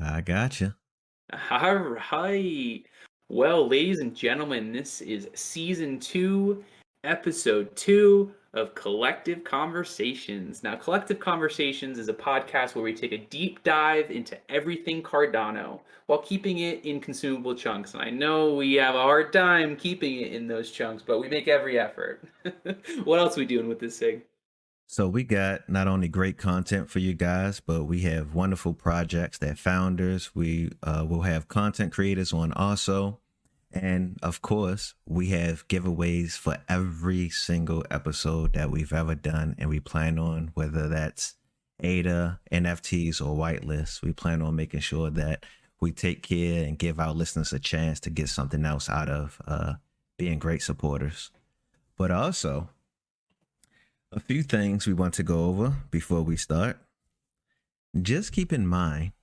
I gotcha. All right. Well, ladies and gentlemen, this is season two, episode two of Collective Conversations. Now, Collective Conversations is a podcast where we take a deep dive into everything Cardano while keeping it in consumable chunks. And I know we have a hard time keeping it in those chunks, but we make every effort. What else are we doing with this thing? So we got not only great content for you guys, but we have wonderful projects that founders. We will have content creators on also. And of course, we have giveaways for every single episode that we've ever done. And we plan on, whether that's ADA, NFTs, or whitelist, we plan on making sure that we take care and give our listeners a chance to get something else out of being great supporters. But also, a few things we want to go over before we start. Just keep in mind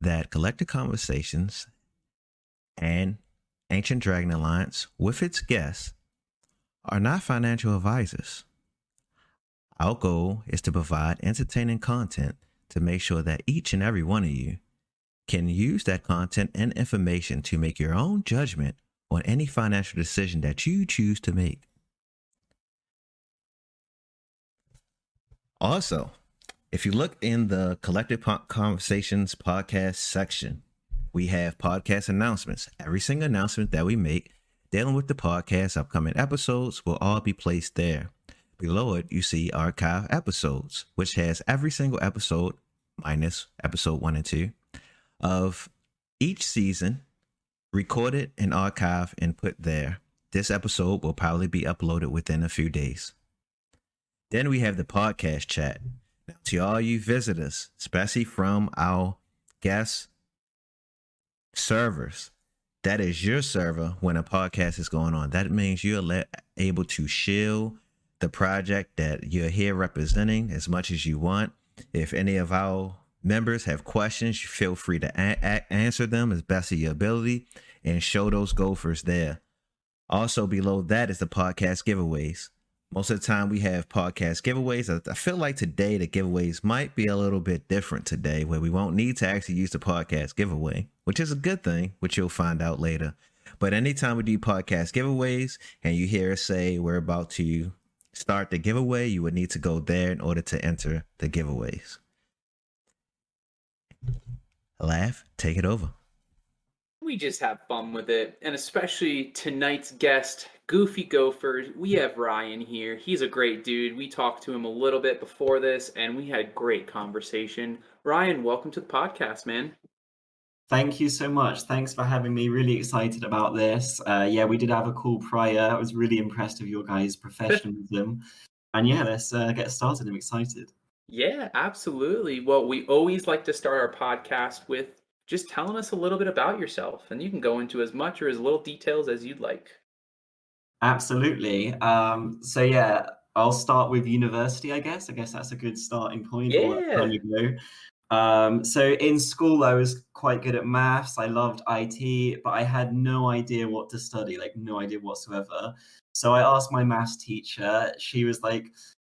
that Collective Conversations and Ancient Dragon Alliance, with its guests, are not financial advisors. Our goal is to provide entertaining content to make sure that each and every one of you can use that content and information to make your own judgment on any financial decision that you choose to make. Also, if you look in the Collective Conversations podcast section, we have podcast announcements. Every single announcement that we make dealing with the podcast, upcoming episodes will all be placed there. Below it, you see archive episodes, which has every single episode, minus episode 1 and 2, of each season recorded and archived and put there. This episode will probably be uploaded within a few days. Then we have the podcast chat. Now, to all you visitors, especially from our guest servers, that is your server when a podcast is going on. That means you're able to shield the project that you're here representing as much as you want. If any of our members have questions, you feel free to answer them as best of your ability and show those gophers there. Also below that is the podcast giveaways. Most of the time we have podcast giveaways. I feel like today the giveaways might be a little bit different today, where we won't need to actually use the podcast giveaway, which is a good thing, which you'll find out later. But anytime we do podcast giveaways and you hear us say we're about to start the giveaway, you would need to go there in order to enter the giveaways. Laugh, take it over. We just have fun with it, and especially tonight's guest, Goofy Gophers. We have Ryan here. He's a great dude. We talked to him a little bit before this, and we had a great conversation. Ryan, welcome to the podcast, man. Thank you so much. Thanks for having me. Really excited about this. Yeah, we did have a call prior. I was really impressed with your guys' professionalism. And yeah, let's get started. I'm excited. Yeah, absolutely. Well, we always like to start our podcast with just telling us a little bit about yourself, and you can go into as much or as little details as you'd like. Absolutely. So yeah, I'll start with university, I guess. I guess that's a good starting point. Or Yeah. go. So in school, I was quite good at maths. I loved IT, but I had no idea what to study, like no idea whatsoever. So I asked my maths teacher. She was like,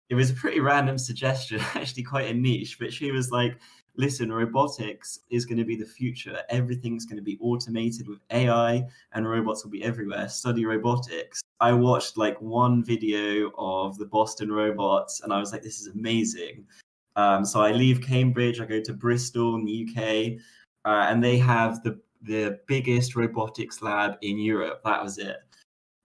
it was a pretty random suggestion, actually quite a niche, but she was like, listen, robotics is going to be the future. Everything's going to be automated with AI and robots will be everywhere. Study robotics. I watched like one video of the Boston robots and I was like, this is amazing. So I leave Cambridge, I go to Bristol in the UK, and they have the biggest robotics lab in Europe. That was it.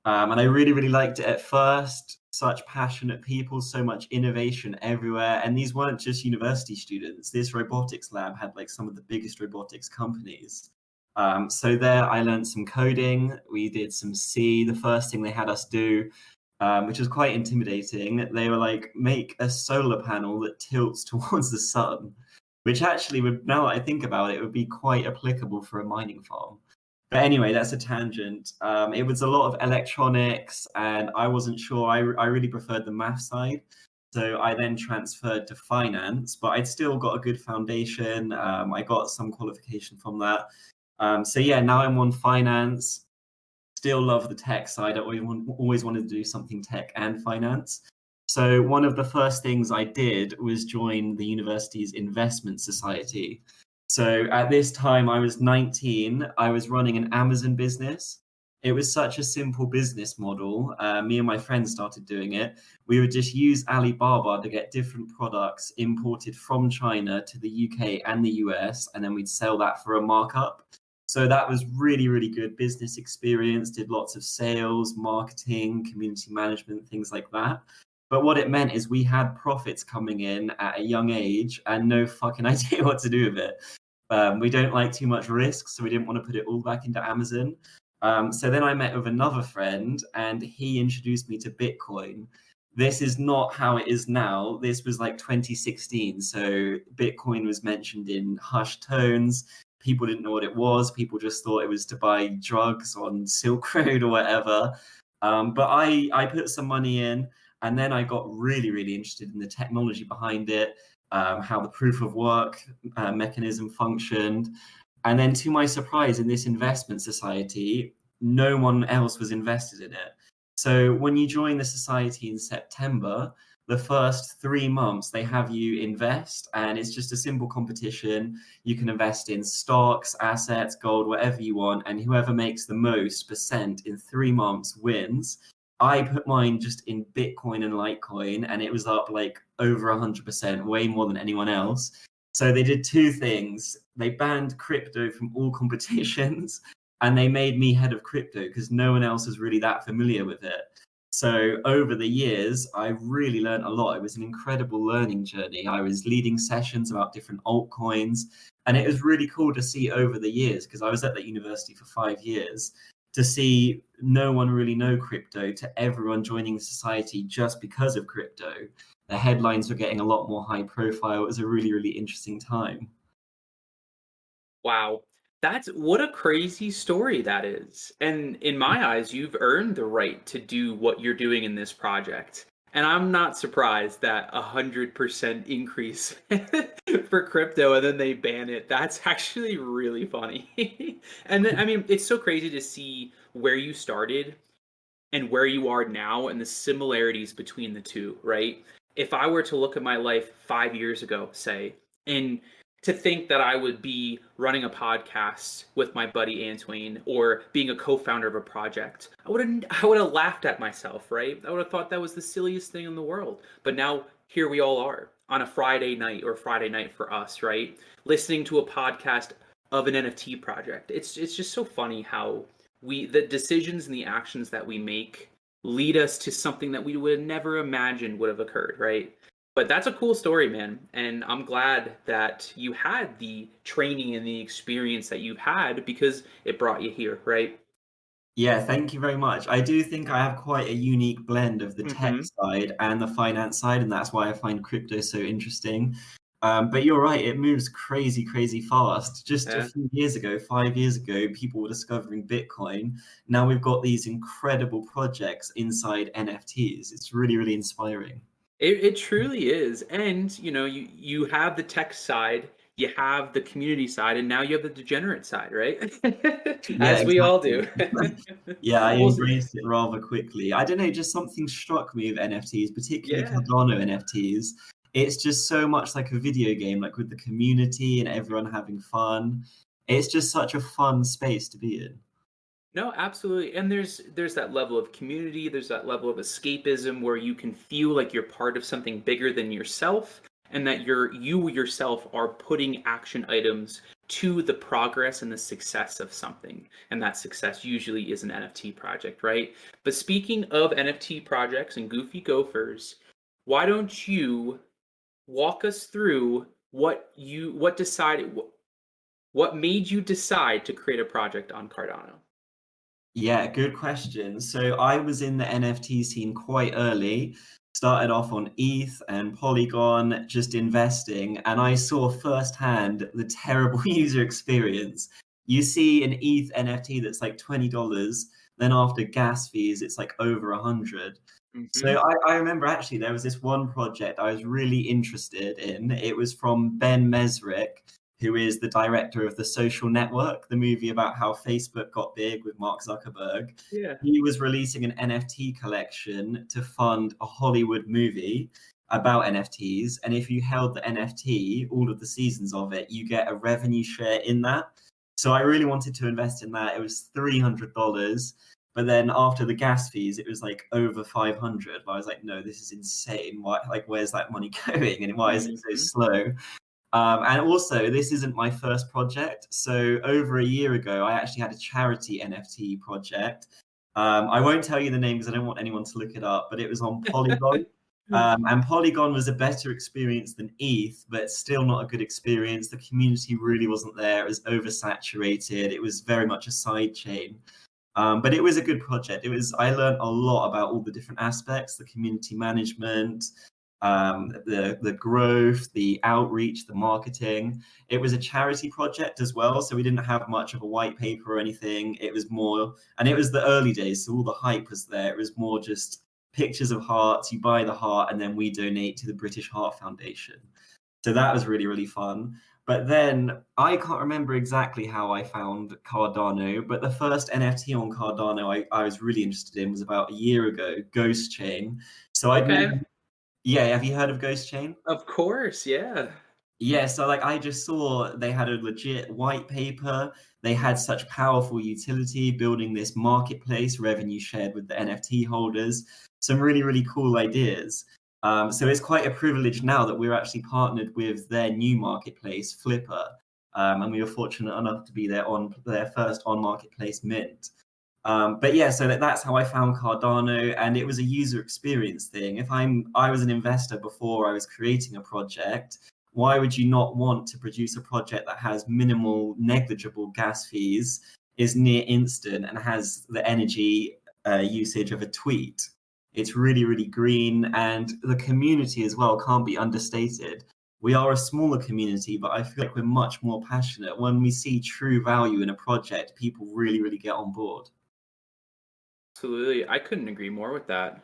And I really, really liked it at first. Such passionate people, so much innovation everywhere. And these weren't just university students. This robotics lab had like some of the biggest robotics companies. So there I learned some coding. We did some C. The first thing they had us do, which was quite intimidating. They were like, make a solar panel that tilts towards the sun, which actually would, now that I think about it, would be quite applicable for a mining farm. But anyway, that's a tangent. It was a lot of electronics and I wasn't sure. I really preferred the math side. So I then transferred to finance, but I'd still got a good foundation. I got some qualification from that. So yeah, now I'm on finance. Still love the tech side. I always wanted to do something tech and finance. So one of the first things I did was join the university's investment society. So at this time, I was 19. I was running an Amazon business. It was such a simple business model. Me and my friends started doing it. We would just use Alibaba to get different products imported from China to the UK and the US, and then we'd sell that for a markup. So that was really, really good business experience, did lots of sales, marketing, community management, things like that. But what it meant is we had profits coming in at a young age and no fucking idea what to do with it. We don't like too much risk, so we didn't want to put it all back into Amazon. So then I met with another friend and he introduced me to Bitcoin. This is not how it is now. This was like 2016. So Bitcoin was mentioned in hushed tones. People didn't know what it was. People just thought it was to buy drugs on Silk Road or whatever. But I put some money in, and then I got really, really interested in the technology behind it, how the proof of work mechanism functioned. And then to my surprise, in this investment society, no one else was invested in it. So when you join the society in September, the first 3 months they have you invest, and it's just a simple competition. You can invest in stocks, assets, gold, whatever you want, and whoever makes the most percent in 3 months wins. I put mine just in Bitcoin and Litecoin, and it was up like over 100%, way more than anyone else. So they did two things. They banned crypto from all competitions, and they made me head of crypto because no one else was really that familiar with it. So over the years, I really learned a lot. It was an incredible learning journey. I was leading sessions about different altcoins, and it was really cool to see over the years, because I was at that university for 5 years, to see no one really know crypto to everyone joining the society just because of crypto. The headlines were getting a lot more high profile. It was a really, really interesting time. Wow. That's what a crazy story that is. And in my eyes, you've earned the right to do what you're doing in this project. And I'm not surprised that 100% increase for crypto and then they ban it. That's actually really funny. And then, I mean, it's so crazy to see where you started and where you are now and the similarities between the two, right? If I were to look at my life 5 years ago, say, and to think that I would be running a podcast with my buddy Antoine or being a co-founder of a project, I would have laughed at myself, right? I would have thought that was the silliest thing in the world. But now here we all are on a Friday night, or Friday night for us, right? Listening to a podcast of an NFT project. It's just so funny how the decisions and the actions that we make lead us to something that we would have never imagined would have occurred, right? But that's a cool story, man. And I'm glad that you had the training and the experience that you've had because it brought you here, right? Yeah, thank you very much. I do think I have quite a unique blend of the tech Mm-hmm. side and the finance side, and that's why I find crypto so interesting. But you're right, it moves crazy, crazy fast. Just a Yeah. few years ago, 5 years ago, people were discovering Bitcoin. Now we've got these incredible projects inside NFTs. It's really, really inspiring. It truly is. And you have the tech side, you have the community side, and now you have the degenerate side, right? Yeah, As we all do. exactly. Yeah, I Well, embraced it rather quickly. I don't know, just something struck me with NFTs, particularly yeah. Cardano NFTs. It's just so much like a video game, like with the community and everyone having fun. It's just such a fun space to be in. No, absolutely. And there's that level of community, there's that level of escapism where you can feel like you're part of something bigger than yourself and that you yourself are putting action items to the progress and the success of something. And that success usually is an NFT project, right? But speaking of NFT projects and goofy gophers, why don't you walk us through what made you decide to create a project on Cardano? Yeah, good question. So I was in the NFT scene quite early, started off on ETH and Polygon, just investing, and I saw firsthand the terrible user experience. You see an ETH NFT that's like $20, then after gas fees, it's like over 100. So Mm-hmm. I remember actually there was this one project I was really interested in. It was from Ben Mesrick, who is the director of The Social Network, the movie about how Facebook got big with Mark Zuckerberg. Yeah. He was releasing an NFT collection to fund a Hollywood movie. about NFTs. And if you held the NFT, all of the seasons of it, you get a revenue share in that. So I really wanted to invest in that. It was $300. But then after the gas fees, it was like over 500. I was like, no, this is insane. Why, like, where's that money going? And why is it so slow? And also, this isn't my first project. So over a year ago, I actually had a charity NFT project. I won't tell you the name because I don't want anyone to look it up, but it was on Polygon. And Polygon was a better experience than ETH, but still not a good experience. The community really wasn't there. It was oversaturated. It was very much a side chain. But it was a good project. I learned a lot about all the different aspects, the community management, the growth, the outreach, the marketing. It was a charity project as well, so we didn't have much of a white paper or anything. It was more, and it was the early days, so all the hype was there. It was more just pictures of hearts. You buy the heart, and then we donate to the British Heart Foundation. So that was really, really fun. But then I can't remember exactly how I found Cardano, but the first NFT on Cardano I was really interested in was about a year ago, Ghost Chain. So yeah, have you heard of Ghost Chain? Of course, yeah. Yeah, so like I just saw they had a legit white paper. They had such powerful utility building this marketplace, revenue shared with the NFT holders. Some really, really cool ideas. So it's quite a privilege now that we're actually partnered with their new marketplace, Flipper. And we were fortunate enough to be there on their first on-marketplace mint. But yeah, so that's how I found Cardano, and it was a user experience thing. If I was an investor before I was creating a project, why would you not want to produce a project that has minimal, negligible gas fees, is near instant, and has the energy usage of a tweet? It's really, really green, and the community as well can't be understated. We are a smaller community, but I feel like we're much more passionate. When we see true value in a project, people really, really get on board. Absolutely. I couldn't agree more with that.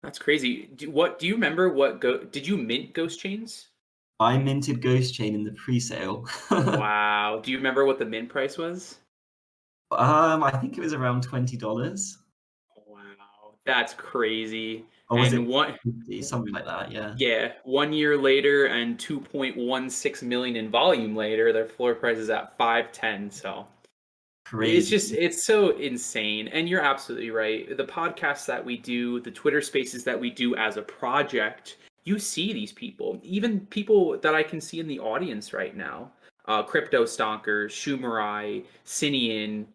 That's crazy. Do you remember did you mint Ghost Chains? I minted Ghost Chain in the pre-sale. Wow. Do you remember what the mint price was? I think it was around $20. Wow. That's crazy. Or was And it one 50, something like that? Yeah. Yeah, 1 year later and 2.16 million in volume later, their floor price is at 510. So Crazy. it's so insane. And you're absolutely right. The podcasts that we do, the Twitter spaces that we do as a project, you see these people, even people that I can see in the audience right now. Crypto Stonkers, Shumarai, Sinian,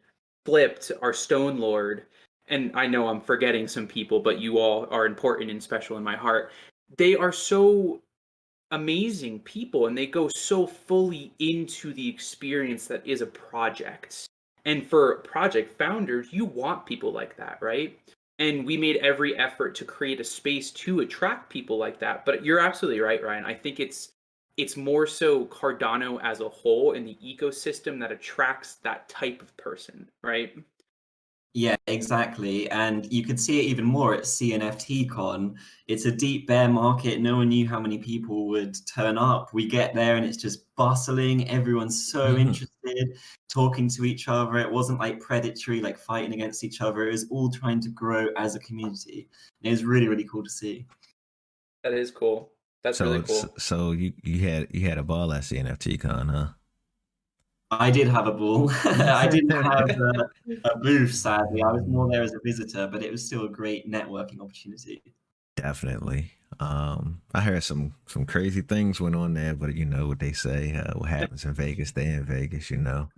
Flipped, our Stone Lord. And I know I'm forgetting some people, but you all are important and special in my heart. They are so amazing people, and they go so fully into the experience that is a project. And for project founders, you want people like that, right? And we made every effort to create a space to attract people like that. But you're absolutely right, Ryan. I think it's more so Cardano as a whole and the ecosystem that attracts that type of person, right? Yeah, exactly. And you could see it even more at CNFTCon. It's a deep bear market. No one knew how many people would turn up. We get there and it's just bustling. Everyone's so interested, talking to each other. It wasn't like predatory, like fighting against each other. It was all trying to grow as a community. And it was really, really cool to see. That is cool. That's really cool. So you had a ball at CNFTCon, huh? I did have a ball. I didn't have a booth, sadly. I was more there as a visitor, but it was still a great networking opportunity. Definitely. I heard some crazy things went on there, but you know what they say, what happens in Vegas, stay in Vegas, you know.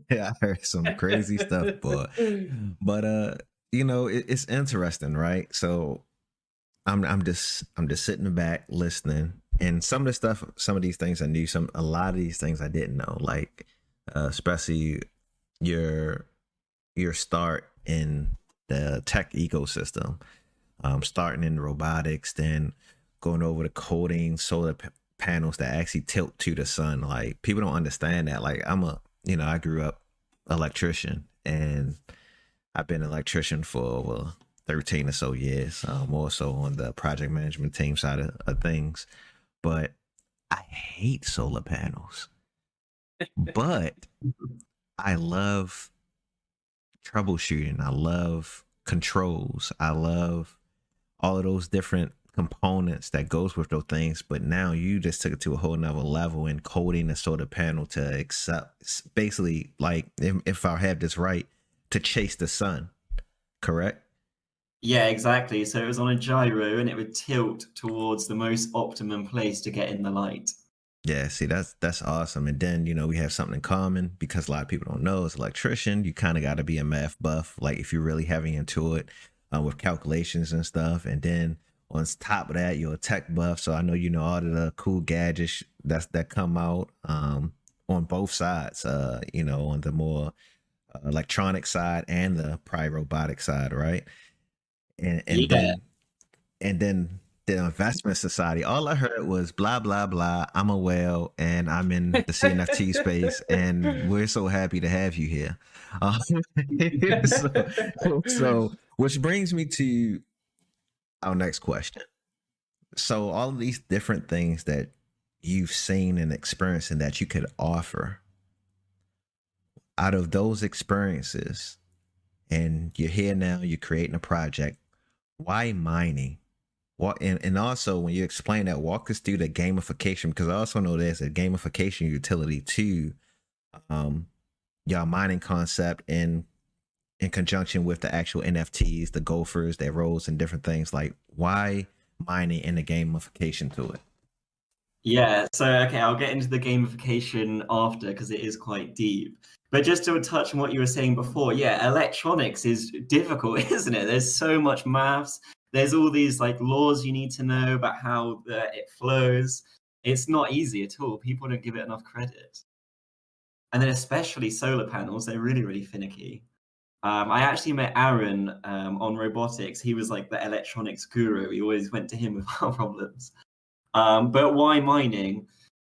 Yeah, I heard some crazy stuff, but you know, it's interesting, right? So I'm just sitting back listening, and some of these things I knew, a lot of these things I didn't know, like especially your start in the tech ecosystem, starting in robotics, then going over to coding solar panels that actually tilt to the sun. Like, people don't understand that. Like, I grew up electrician, and I've been an electrician for over 13 or so years, more so on the project management team side of things. But I hate solar panels. But I love troubleshooting. I love controls. I love all of those different components that goes with those things. But now you just took it to a whole nother level in coding the solar panel to accept, basically, like, if I have this right, to chase the sun, correct? Yeah, exactly. So it was on a gyro and it would tilt towards the most optimum place to get in the light. Yeah, see, that's awesome. And then, we have something in common because a lot of people don't know, as an electrician, you kind of got to be a math buff, like if you're really heavy into it, with calculations and stuff. And then on top of that, you're a tech buff, so I know you know all of the cool gadgets that come out, on both sides, on the more electronic side and the probably robotic side, right? And and Yeah. then and then the investment society, all I heard was blah blah blah. I'm a whale and I'm in the CNFT space, and we're so happy to have you here. Um, so, which brings me to our next question. So, all of these different things that you've seen and experienced and that you could offer, out of those experiences, and you're here now, you're creating a project. Why mining? What, and also when you explain that, walk us through the gamification, because I also know there's a gamification utility to, um your mining concept in conjunction with the actual NFTs, the gophers, their roles, and different things. Like, why mining and the gamification to it? Yeah, so okay, I'll get into the gamification after because it is quite deep. But just to touch on what you were saying before, yeah, electronics is difficult, isn't it? There's so much maths. There's all these like laws you need to know about how it flows. It's not easy at all. People don't give it enough credit. And then especially solar panels, they're really, really finicky. I actually met Aaron on robotics. He was like the electronics guru. We always went to him with our problems. But why mining?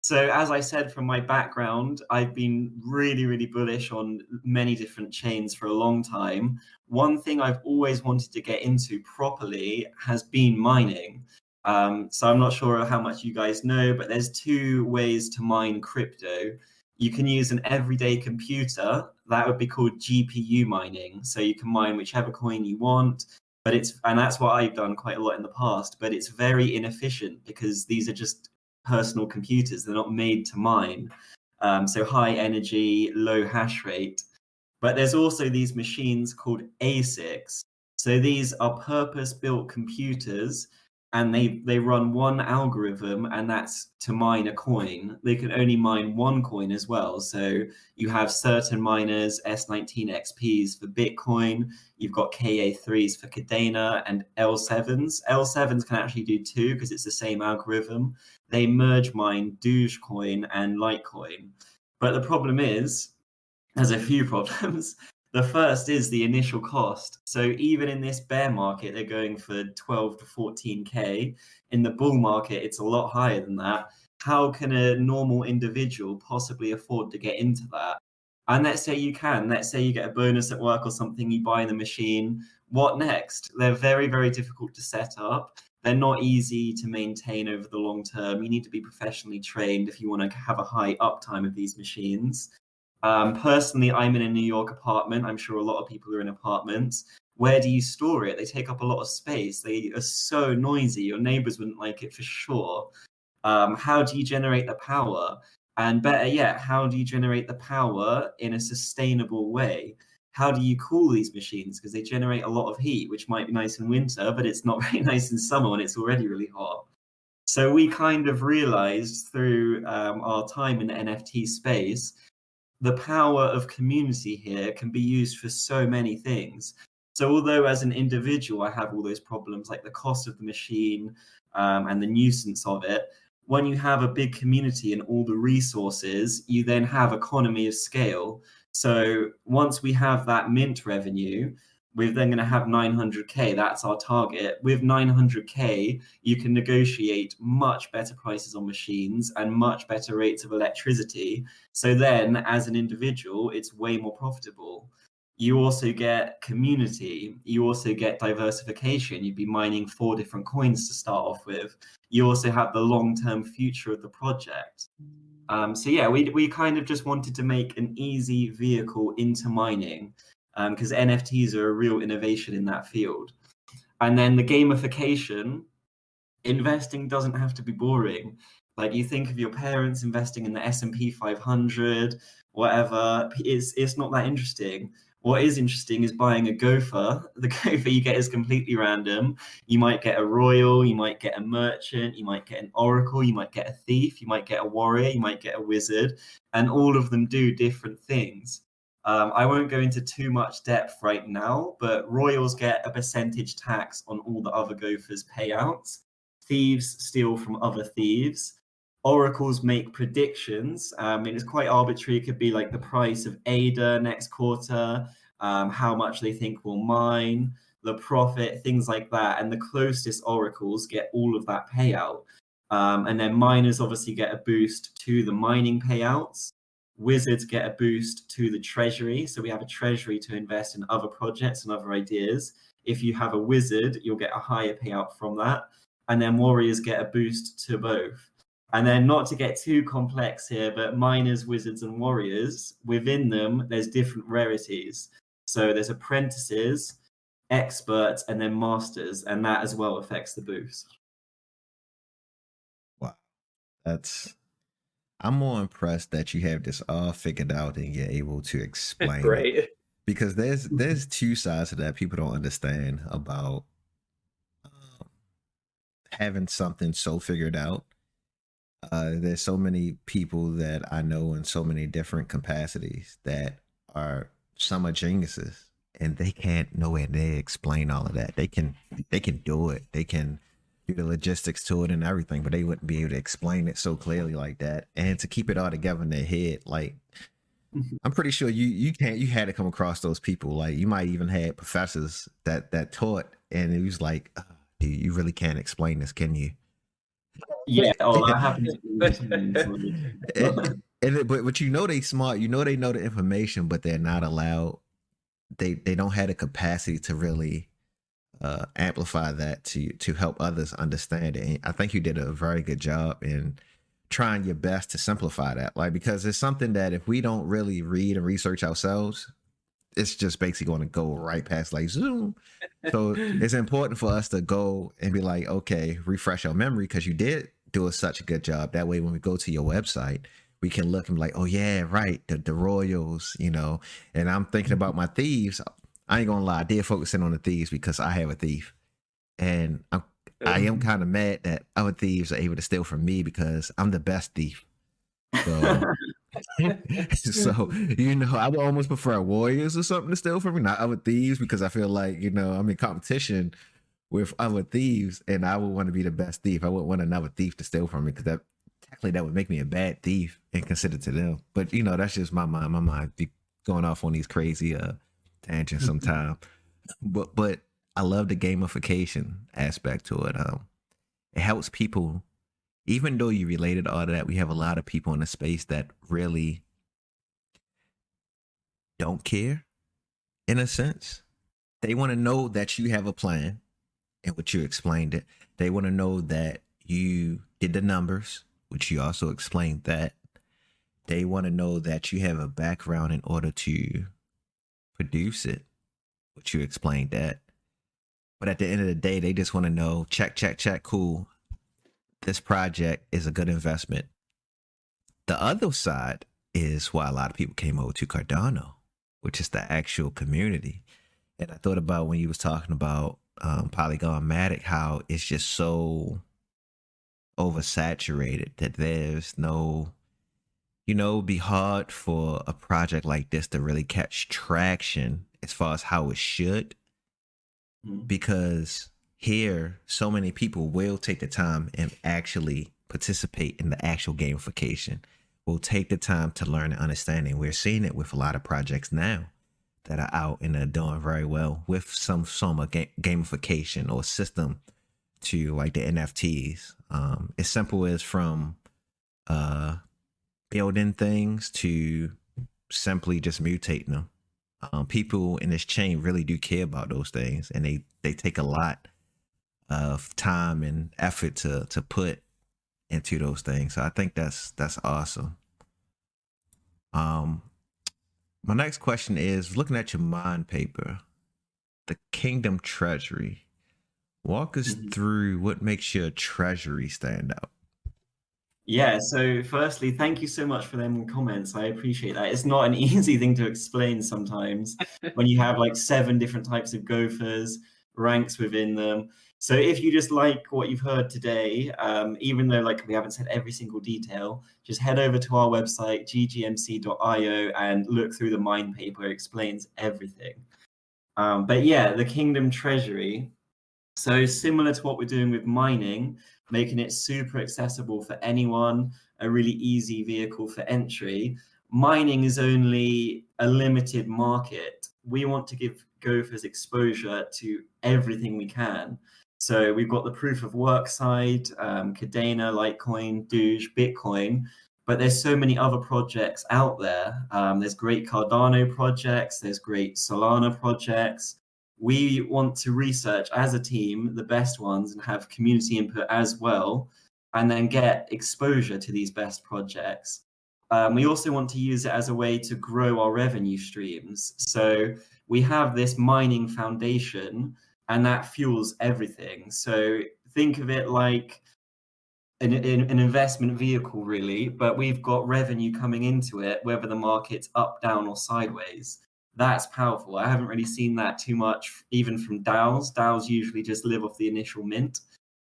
So, as I said, from my background, I've been really, really bullish on many different chains for a long time. One thing I've always wanted to get into properly has been mining. So, I'm not sure how much you guys know, but there's two ways to mine crypto. You can use an everyday computer, that would be called GPU mining. So, you can mine whichever coin you want. And that's what I've done quite a lot in the past, but it's very inefficient because these are just personal computers. They're not made to mine. So high energy, low hash rate. But there's also these machines called ASICs. So these are purpose-built computers, and they run one algorithm, and that's to mine a coin. They can only mine one coin as well. So you have certain miners, S19XPs for Bitcoin, you've got KA3s for Cadena, and L7s. L7s can actually do two because it's the same algorithm. They merge mine Dogecoin and Litecoin. But the problem is, there's a few problems. The first is the initial cost. So even in this bear market, they're going for 12 to 14K. In the bull market, it's a lot higher than that. How can a normal individual possibly afford to get into that? And let's say you can. Let's say you get a bonus at work or something, you buy the machine. What next? They're very, very difficult to set up. They're not easy to maintain over the long term. You need to be professionally trained if you want to have a high uptime of these machines. Personally, I'm in a New York apartment. I'm sure a lot of people are in apartments. Where do you store it? They take up a lot of space. They are so noisy. Your neighbors wouldn't like it for sure. How do you generate the power? And better yet, how do you generate the power in a sustainable way? How do you cool these machines? Because they generate a lot of heat, which might be nice in winter, but it's not very nice in summer when it's already really hot. So we kind of realized through our time in the NFT space, the power of community here can be used for so many things. So although as an individual I have all those problems like the cost of the machine and the nuisance of it, when you have a big community and all the resources, you then have economy of scale. So once we have that mint revenue, we're then going to have 900K. That's our target. With 900K, you can negotiate much better prices on machines and much better rates of electricity. So then, as an individual, it's way more profitable. You also get community. You also get diversification. You'd be mining 4 different coins to start off with. You also have the long-term future of the project. So yeah, we kind of just wanted to make an easy vehicle into mining because NFTs are a real innovation in that field. And then the gamification, investing doesn't have to be boring. Like, you think of your parents investing in the S&P 500, whatever, it's not that interesting. What is interesting is buying a gopher. The gopher you get is completely random. You might get a royal, you might get a merchant, you might get an oracle, you might get a thief, you might get a warrior, you might get a wizard, and all of them do different things. I won't go into too much depth right now, but royals get a percentage tax on all the other gophers' payouts. Thieves steal from other thieves. Oracles make predictions. It is quite arbitrary. It could be like the price of ADA next quarter, how much they think will mine, the profit, things like that. And the closest oracles get all of that payout. And then miners obviously get a boost to the mining payouts. Wizards get a boost to the treasury. So we have a treasury to invest in other projects and other ideas. If you have a wizard, you'll get a higher payout from that. And then warriors get a boost to both. And then, not to get too complex here, but miners, wizards, and warriors, within them, there's different rarities. So there's apprentices, experts, and then masters, and that as well affects the boost. Wow. I'm more impressed that you have this all figured out and you're able to explain it. Right. Because there's two sides to that people don't understand about having something so figured out. There's so many people that I know in so many different capacities that some are geniuses, and they can't nowhere near explain all of that. They can do it. They can do the logistics to it and everything, but they wouldn't be able to explain it so clearly like that. And to keep it all together in their head, like, I'm pretty sure you had to come across those people. Like, you might even had professors that taught, and it was like, dude, you really can't explain this, can you? Yeah, that happens all the time. But you know they smart, you know they know the information, but they're not allowed. They don't have the capacity to really amplify that to help others understand it. And I think you did a very good job in trying your best to simplify that, like, because it's something that if we don't really read and research ourselves, it's just basically going to go right past, like, zoom. So it's important for us to go and be like, okay, refresh our memory, because you did do such a good job. That way, when we go to your website, we can look and be like, oh yeah, right, the royals, and I'm thinking about my thieves. I ain't gonna lie, I did focus in on the thieves because I have a thief, and I am kind of mad that other thieves are able to steal from me because I'm the best thief. So, so I would almost prefer warriors or something to steal from me, not other thieves, because I feel like I'm in competition with other thieves, and I would want to be the best thief. I wouldn't want another thief to steal from me, because that would make me a bad thief and consider to them. But that's just my mind. My mind be going off on these crazy tangents sometimes. But I love the gamification aspect to it. It helps people. Even though you related all of that, we have a lot of people in the space that really don't care, in a sense. They want to know that you have a plan and what you explained it. They want to know that you did the numbers, which you also explained that. They want to know that you have a background in order to produce it, which you explained that. But at the end of the day, they just want to know, check, cool. This project is a good investment. The other side is why a lot of people came over to Cardano, which is the actual community. And I thought about when you was talking about Polygon Matic, how it's just so oversaturated that there's no, it'd be hard for a project like this to really catch traction as far as how it should, because here so many people will take the time and actually participate in the actual gamification, will take the time to learn and understand. And we're seeing it with a lot of projects now that are out and are doing very well with some of gamification or system to, like, the NFTs. As simple as from building things to simply just mutating them. People in this chain really do care about those things, and they take a lot of time and effort to put into those things. So I think that's awesome. My next question is, looking at your mind paper, the Kingdom Treasury. Walk us Mhm. through what makes your treasury stand out. Yeah, so firstly, thank you so much for them comments. I appreciate that. It's not an easy thing to explain sometimes when you have like 7 different types of gophers, ranks within them. So if you just like what you've heard today, even though like we haven't said every single detail, just head over to our website, ggmc.io, and look through the mine paper. It explains everything. But yeah, the Kingdom Treasury. So similar to what we're doing with mining, making it super accessible for anyone, a really easy vehicle for entry. Mining is only a limited market. We want to give gophers exposure to everything we can. So we've got the proof of work side, Cadena, Litecoin, Doge, Bitcoin, but there's so many other projects out there. There's great Cardano projects, there's great Solana projects. We want to research as a team the best ones and have community input as well, and then get exposure to these best projects. We also want to use it as a way to grow our revenue streams. So we have this mining foundation, and that fuels everything. So think of it like an investment vehicle, really, but we've got revenue coming into it, whether the market's up, down, or sideways. That's powerful. I haven't really seen that too much, even from DAOs. DAOs usually just live off the initial mint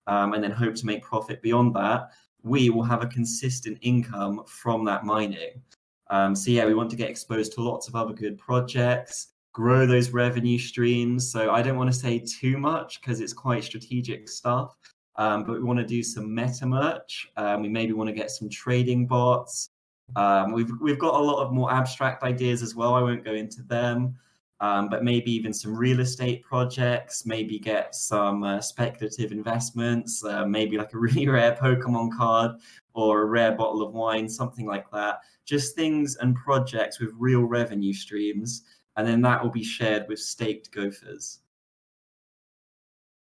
and then hope to make profit beyond that. We will have a consistent income from that mining. So yeah, we want to get exposed to lots of other good projects, grow those revenue streams. So I don't want to say too much because it's quite strategic stuff. But we want to do some meta merch. We maybe want to get some trading bots. We've got a lot of more abstract ideas as well. I won't go into them, but maybe even some real estate projects. Maybe get some speculative investments. Maybe like a really rare Pokemon card or a rare bottle of wine, something like that. Just things and projects with real revenue streams, and then that will be shared with staked gophers.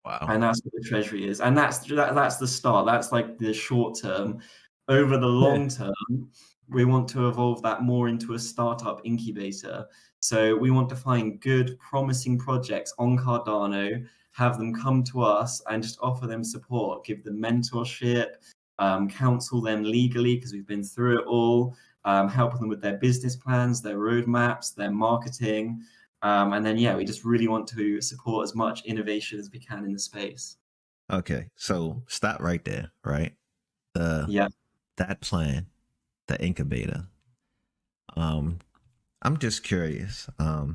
Wow. And that's what the treasury is, and that's the start. That's like the short term. Over the long term, we want to evolve that more into a startup incubator. So we want to find good, promising projects on Cardano, have them come to us, and just offer them support, give them mentorship, counsel them legally because we've been through it all, help them with their business plans, their roadmaps, their marketing. And then, yeah, we just really want to support as much innovation as we can in the space. Okay, so stop right there, right? Yeah. That plan, the incubator. I'm just curious. Now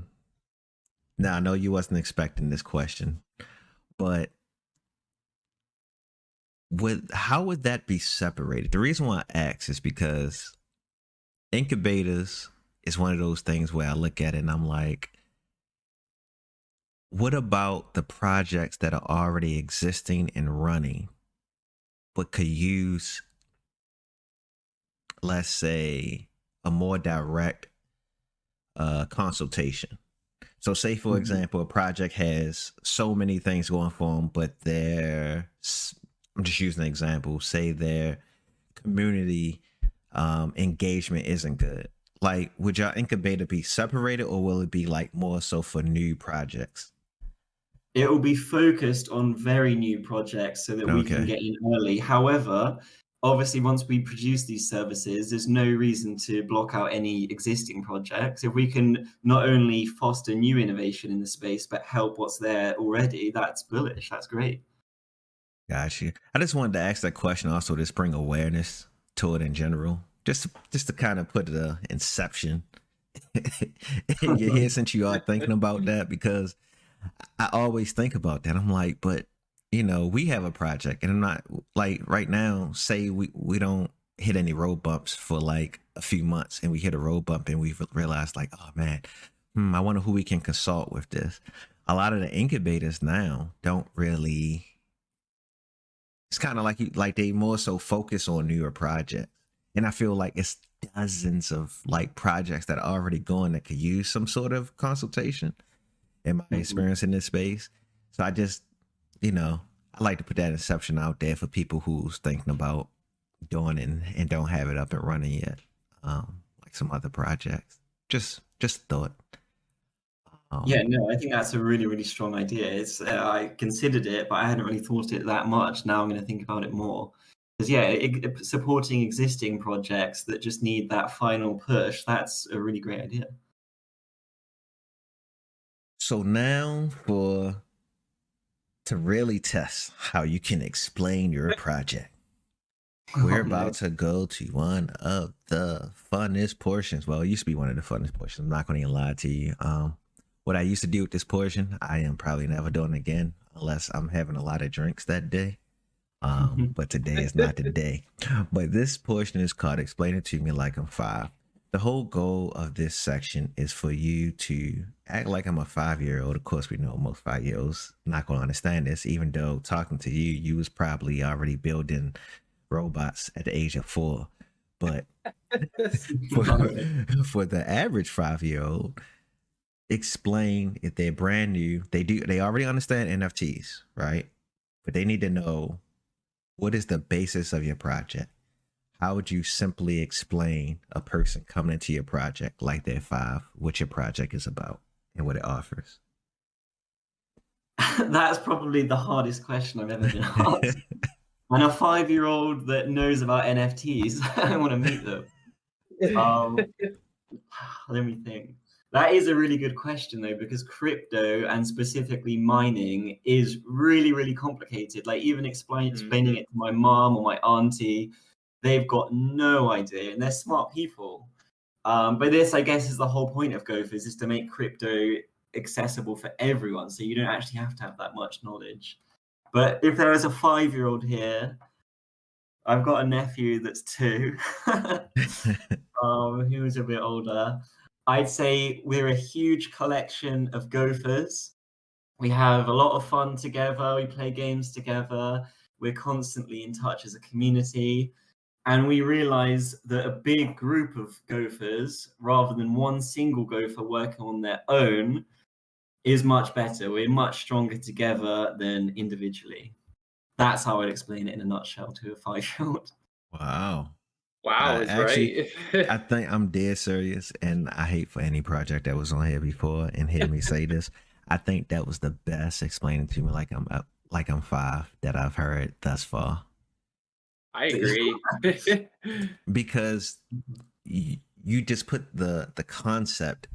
I know you wasn't expecting this question, but how would that be separated? The reason why I ask is because incubators is one of those things where I look at it and I'm like, what about the projects that are already existing and running, but could use, let's say, a more direct consultation? So say, for example, a project has so many things going for them, but I'm just using an example, say their community engagement isn't good. Like, would your incubator be separated, or will it be like more so for new projects? It will be focused on very new projects so that we can get in early. However, obviously, once we produce these services, there's no reason to block out any existing projects. If we can not only foster new innovation in the space, but help what's there already, that's bullish. That's great. Got you. I just wanted to ask that question also to bring awareness to it in general, just to kind of put the inception in your head since you are thinking about that, because I always think about that. I'm like, but we have a project, and I'm not like right now, say we don't hit any road bumps for like a few months, and we hit a road bump and we've realized like, oh man, I wonder who we can consult with this. A lot of the incubators now don't really, it's kind of like they more so focus on newer projects. And I feel like it's dozens of like projects that are already going that could use some sort of consultation in my experience in this space. So I just, I like to put that inception out there for people who's thinking about doing it and don't have it up and running yet. Like some other projects. Just thought. Yeah, no, I think that's a really, really strong idea. It's I considered it, but I hadn't really thought it that much. Now I'm going to think about it more. Because yeah, supporting existing projects that just need that final push, that's a really great idea. So now to really test how you can explain your project. We're Oh, no. about to go to one of the funnest portions. Well, it used to be one of the funnest portions. I'm not going to even lie to you. What I used to do with this portion, I am probably never doing again unless I'm having a lot of drinks that day. But today is not the day. But this portion is called Explain It to Me Like I'm Five. The whole goal of this section is for you to act like I'm a 5-year-old. Of course, we know most 5-year-olds not going to understand this, even though talking to you, you was probably already building robots at the age of 4. But for the average 5-year-old, explain if they're brand new. They already understand NFTs, right? But they need to know, what is the basis of your project? How would you simply explain a person coming into your project like they're 5, what your project is about and what it offers? That's probably the hardest question I've ever been asked. And a 5-year-old that knows about NFTs, I want to meet them. Let me think. That is a really good question, though, because crypto and specifically mining is really, really complicated. Like even explaining it to my mom or my auntie, they've got no idea, and they're smart people. But this, I guess, is the whole point of Gophers, is to make crypto accessible for everyone, so you don't actually have to have that much knowledge. But if there is a 5-year-old here, I've got a nephew that's 2, who's a bit older. I'd say we're a huge collection of Gophers. We have a lot of fun together. We play games together. We're constantly in touch as a community. And we realize that a big group of Gophers, rather than one single Gopher working on their own, is much better. We're much stronger together than individually. That's how I'd explain it in a nutshell to a 5-year-old. Wow. Wow, is right. I think I'm dead serious, and I hate for any project that was on here before and hear me say this. I think that was the best explaining to me like I'm 5 that I've heard thus far. I agree. Because you just put the concept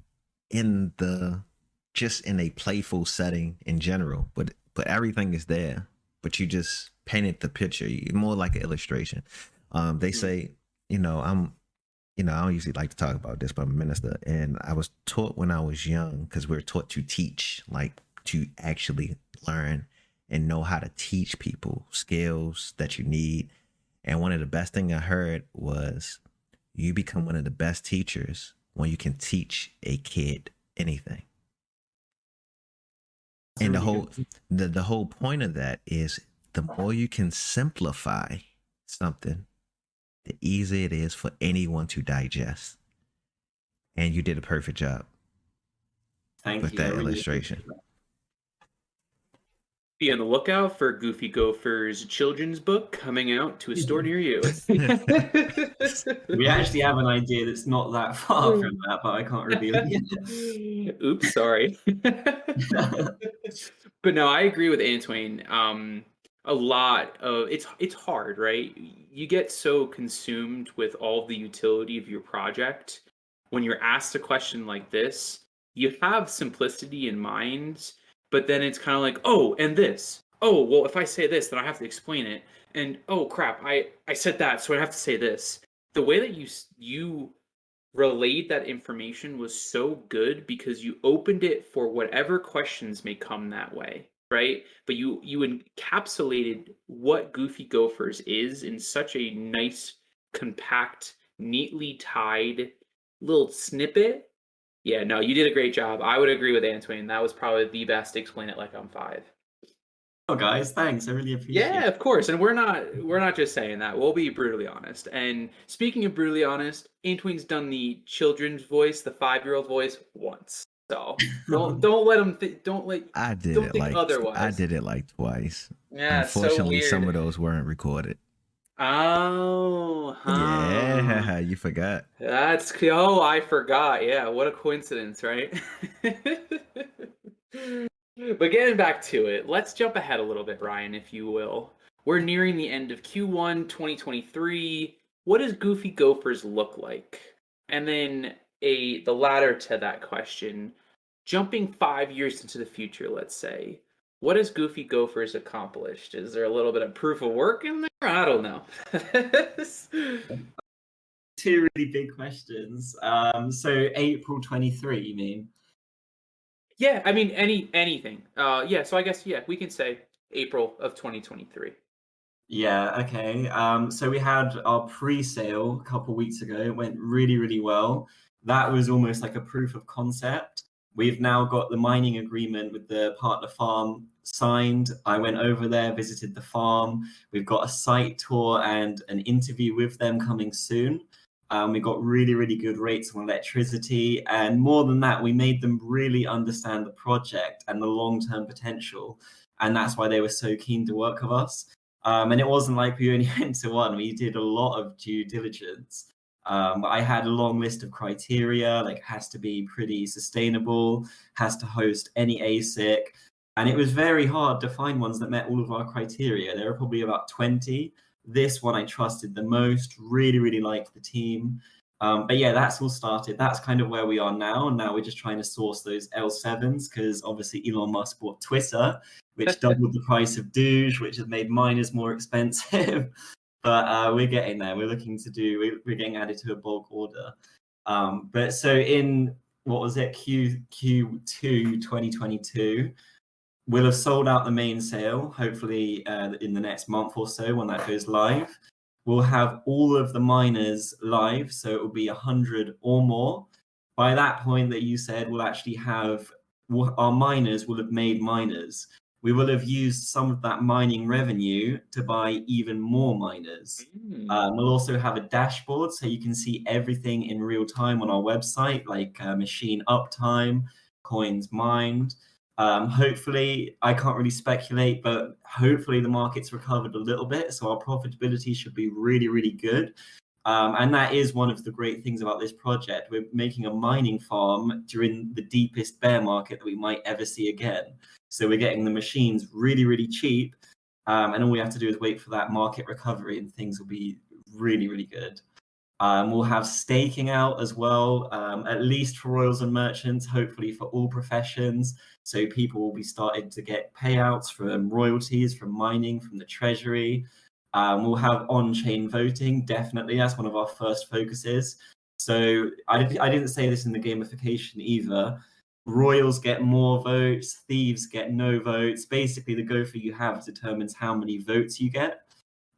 in in a playful setting in general, but everything is there, but you just painted the picture more like an illustration. They say, I don't usually like to talk about this, but I'm a minister, and I was taught when I was young, because we're taught to teach, like to actually learn and know how to teach people skills that you need. And one of the best thing I heard was, you become one of the best teachers when you can teach a kid anything. And the whole point of that is, the more you can simplify something, the easier it is for anyone to digest. And you did a perfect job with that illustration. Be on the lookout for Goofy Gopher's children's book coming out to a store near you. We actually have an idea that's not that far from that, but I can't reveal it. Oops, sorry. But no, I agree with Antoine. A lot of it's hard, right? You get so consumed with all the utility of your project. When you're asked a question like this, you have simplicity in mind, but then it's kind of like, oh, and this. Oh, well, if I say this, then I have to explain it. And oh crap, I said that, so I have to say this. The way that you relayed that information was so good, because you opened it for whatever questions may come that way, right? But you encapsulated what Goofy Gophers is in such a nice, compact, neatly tied little snippet. Yeah, no, you did a great job. I would agree with Antoine. That was probably the best Explain It Like I'm 5. Oh, guys, thanks. I really appreciate it. Yeah, of course. And we're not just saying that. We'll be brutally honest. And speaking of brutally honest, Antoine's done the children's voice, the 5-year-old voice, once. So don't let him don't let I did don't it think like otherwise. I did it like twice. Yeah, Unfortunately, so some of those weren't recorded. Oh, huh. Yeah, you forgot. Oh, I forgot. Yeah, what a coincidence, right? But getting back to it, let's jump ahead a little bit, Brian, if you will. We're nearing the end of Q1 2023. What does Goofy Gophers look like? And then the latter to that question, jumping 5 years into the future, let's say, what has Goofy Gophers accomplished? Is there a little bit of proof of work in there? I don't know. Two really big questions. So April 23, you mean? Yeah, I mean anything. Yeah, so I guess yeah, we can say April of 2023. Yeah, okay. So we had our pre-sale a couple weeks ago. It went really, really well. That was almost like a proof of concept. We've now got the mining agreement with the partner farm signed. I went over there, visited the farm. We've got a site tour and an interview with them coming soon. We got really, really good rates on electricity. And more than that, we made them really understand the project and the long-term potential. And that's why they were so keen to work with us. And it wasn't like we only went to one, we did a lot of due diligence. I had a long list of criteria, like has to be pretty sustainable, has to host any ASIC. And it was very hard to find ones that met all of our criteria. There were probably about 20. This one I trusted the most, really, really liked the team. But yeah, that's all started. That's kind of where we are now. And now we're just trying to source those L7s because obviously Elon Musk bought Twitter, which doubled the price of Doge, which has made miners more expensive. But we're getting there. We're looking to do, we're getting added to a bulk order. But so in, what was it, Q2 2022, we'll have sold out the main sale, hopefully in the next month or so when that goes live. We'll have all of the miners live, so it will be 100 or more. By that point that you said, we'll actually have, our miners will have made miners. We will have used some of that mining revenue to buy even more miners. We'll also have a dashboard so you can see everything in real time on our website, like machine uptime, coins mined. Hopefully, I can't really speculate, but hopefully the market's recovered a little bit, so our profitability should be really, really good. And that is one of the great things about this project. We're making a mining farm during the deepest bear market that we might ever see again. So we're getting the machines really, really cheap, and all we have to do is wait for that market recovery, and things will be really, really good. We'll have staking out as well, at least for royals and merchants, hopefully for all professions. So people will be starting to get payouts from royalties, from mining, from the treasury. We'll have on-chain voting, definitely. That's one of our first focuses. So I didn't say this in the gamification either. Royals get more votes, thieves get no votes. Basically, the gopher you have determines how many votes you get.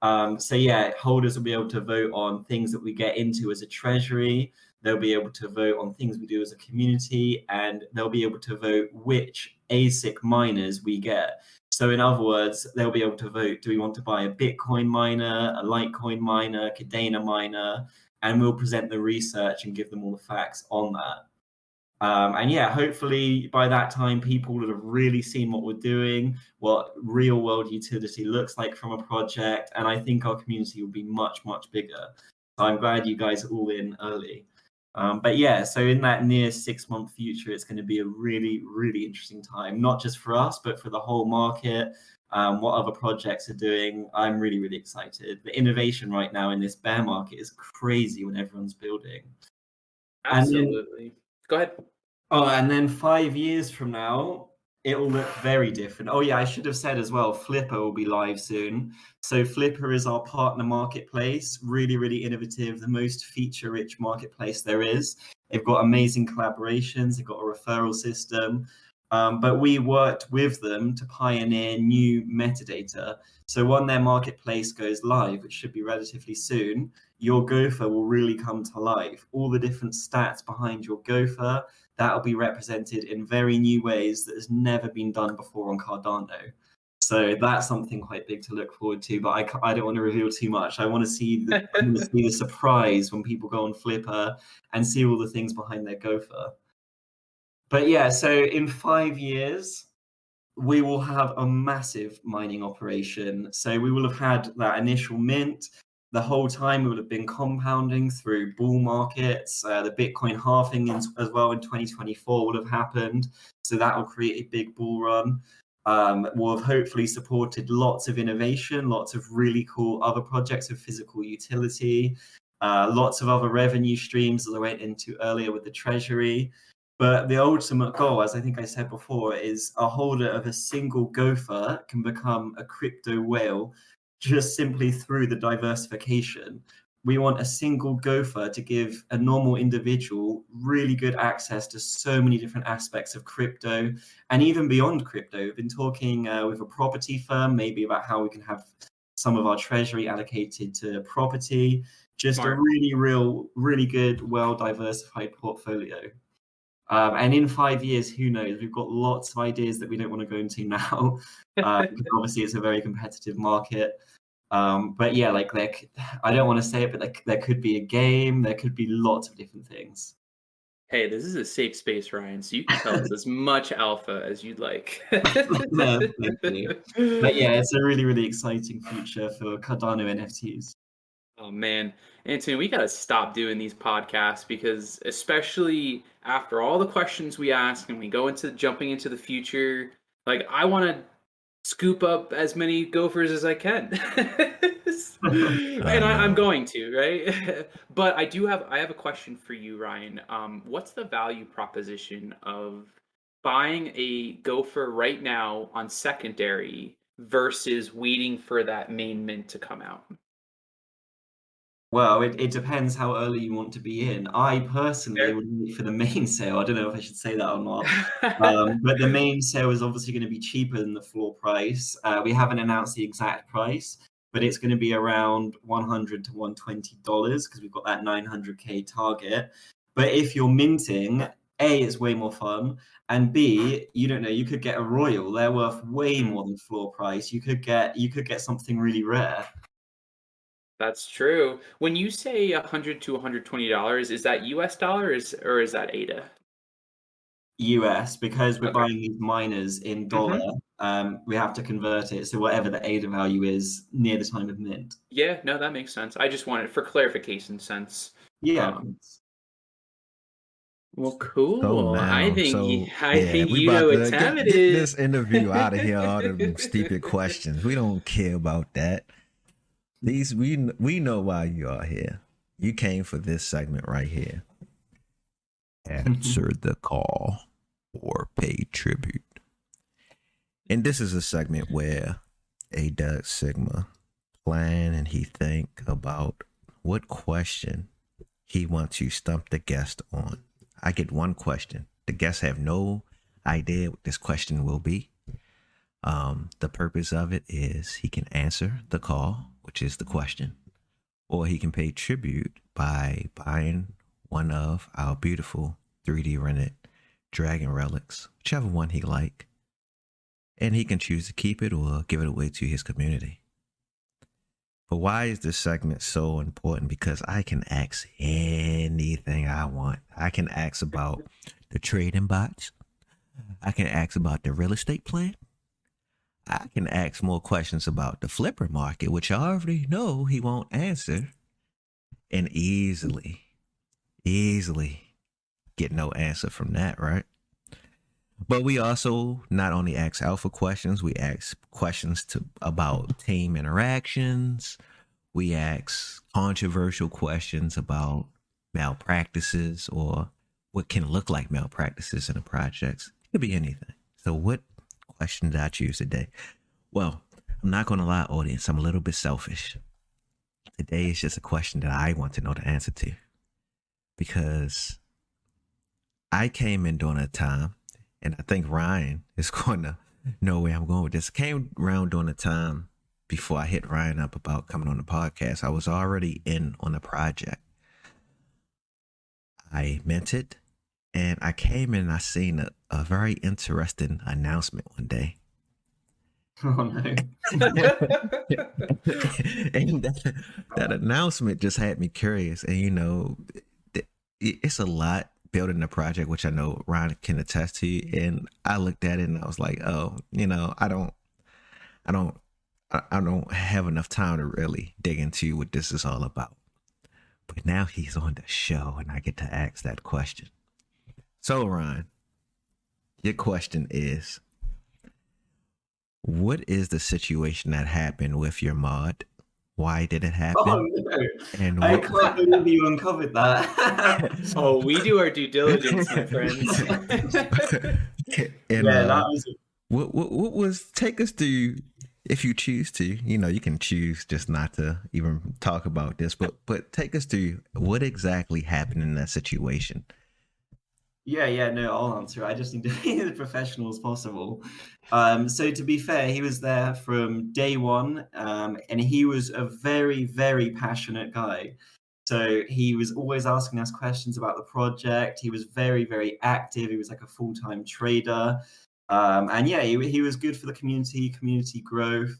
So yeah, holders will be able to vote on things that we get into as a treasury. They'll be able to vote on things we do as a community, and they'll be able to vote which ASIC miners we get. So in other words, they'll be able to vote, do we want to buy a Bitcoin miner, a Litecoin miner, Cardano miner, and we'll present the research and give them all the facts on that. And yeah, hopefully by that time, people will have really seen what we're doing, what real world utility looks like from a project. And I think our community will be much, much bigger. So I'm glad you guys are all in early. But yeah, so in that near 6-month future, it's going to be a really, really interesting time, not just for us, but for the whole market, what other projects are doing. I'm really, really excited. The innovation right now in this bear market is crazy when everyone's building. Absolutely. Go ahead. Oh, and then 5 years from now, it will look very different. Oh yeah, I should have said as well, Flipper will be live soon. So Flipper is our partner marketplace, really, really innovative, the most feature-rich marketplace there is. They've got amazing collaborations, they've got a referral system, but we worked with them to pioneer new metadata. So when their marketplace goes live, which should be relatively soon, your gopher will really come to life. All the different stats behind your gopher, that will be represented in very new ways that has never been done before on Cardano. So that's something quite big to look forward to, but I don't want to reveal too much. I want to see the surprise when people go on Flipper and see all the things behind their gopher. But yeah, so in 5 years, we will have a massive mining operation. So we will have had that initial mint. the whole time it would have been compounding through bull markets. The Bitcoin halving as well in 2024 would have happened. So that will create a big bull run. Will have hopefully supported lots of innovation, lots of really cool other projects of physical utility, lots of other revenue streams, as I went into earlier with the treasury. But the ultimate goal, as I think I said before, is a holder of a single gopher can become a crypto whale just simply through the diversification. We want a single gopher to give a normal individual really good access to so many different aspects of crypto and even beyond crypto. We've been talking with a property firm maybe about how we can have some of our treasury allocated to property. Just Smart. a really good, well-diversified portfolio. And in 5 years, who knows? We've got lots of ideas that we don't want to go into now. Because obviously, it's a very competitive market. But yeah, like I don't want to say it, but there could be a game. There could be lots of different things. Hey, this is a safe space, Ryan, so you can tell us as much alpha as you'd like. No, thank you. But yeah, it's a really exciting future for Cardano NFTs. Oh man, Anthony, we gotta stop doing these podcasts because especially after all the questions we ask and we go into jumping into the future, like I want to scoop up as many gophers as I can. And I'm going to, right? But I have a question for you, Ryan. What's the value proposition of buying a gopher right now on secondary versus waiting for that main mint to come out? Well, it depends how early you want to be in. I personally Fair. would wait for the main sale. I don't know if I should say that or not. But the main sale is obviously going to be cheaper than the floor price. We haven't announced the exact price, but it's going to be around $100 to $120 because we've got that 900K target. But if you're minting, A, it's way more fun, and B, you don't know, you could get a royal. They're worth way more than floor price. You could get something really rare. That's true. When you say $100 to $120, is that US dollars or is that ADA? US, because we're Okay. buying these miners in dollar, we have to convert it. So whatever the ADA value is near the time of mint. Yeah, no, that makes sense. I just wanted for clarification sense. Yeah. Well, So cool. I now, think so I yeah, think we you know about what to time it get is. this interview out of here. All them stupid questions. We don't care about that. These we know why you are here. You came for this segment right here. Answer the call or pay tribute. And this is a segment where a Doug Sigma plan and he think about what question he wants to stump the guest on. I get one question. The guests have no idea what this question will be. The purpose of it is he can answer the call, which is the question, or he can pay tribute by buying one of our beautiful 3D rented dragon relics, whichever one he like, and he can choose to keep it or give it away to his community. But why is this segment so important? Because I can ask anything I want. I can ask about the trading bots. I can ask about the real estate plan. I can ask more questions about the flipper market, which I already know he won't answer, and easily get no answer from that, right? But we also not only ask alpha questions, we ask questions about team interactions. We ask controversial questions about malpractices or what can look like malpractices in the projects. It could be anything. So what question did I choose today? Well, I'm not going to lie, audience. I'm a little bit selfish. Today is just a question that I want to know the answer to. Because I came in during a time, and I think Ryan is going to know where I'm going with this. I came around during the time before I hit Ryan up about coming on the podcast. I was already in on the project. I minted, and I came in and I seen a very interesting announcement one day. Oh no. And that announcement just had me curious. And you know, it's a lot building a project, which I know Ryan can attest to. And I looked at it and I was like, oh, you know, I don't I don't have enough time to really dig into what this is all about. But now he's on the show and I get to ask that question. So, Ryan, your question is, what is the situation that happened with your mod? Why did it happen? Oh no! And I what, can't believe you uncovered that. Oh, we do our due diligence, my friends. and Yeah, that was. what was, take us through, if you choose to, you can choose just not to even talk about this, but take us through what exactly happened in that situation. Yeah, no, I'll answer. I just need to be as professional as possible. So to be fair, he was there from day one, and he was a very, very passionate guy. So he was always asking us questions about the project. He was very, very active. He was like a full-time trader. And yeah, he was good for the community growth.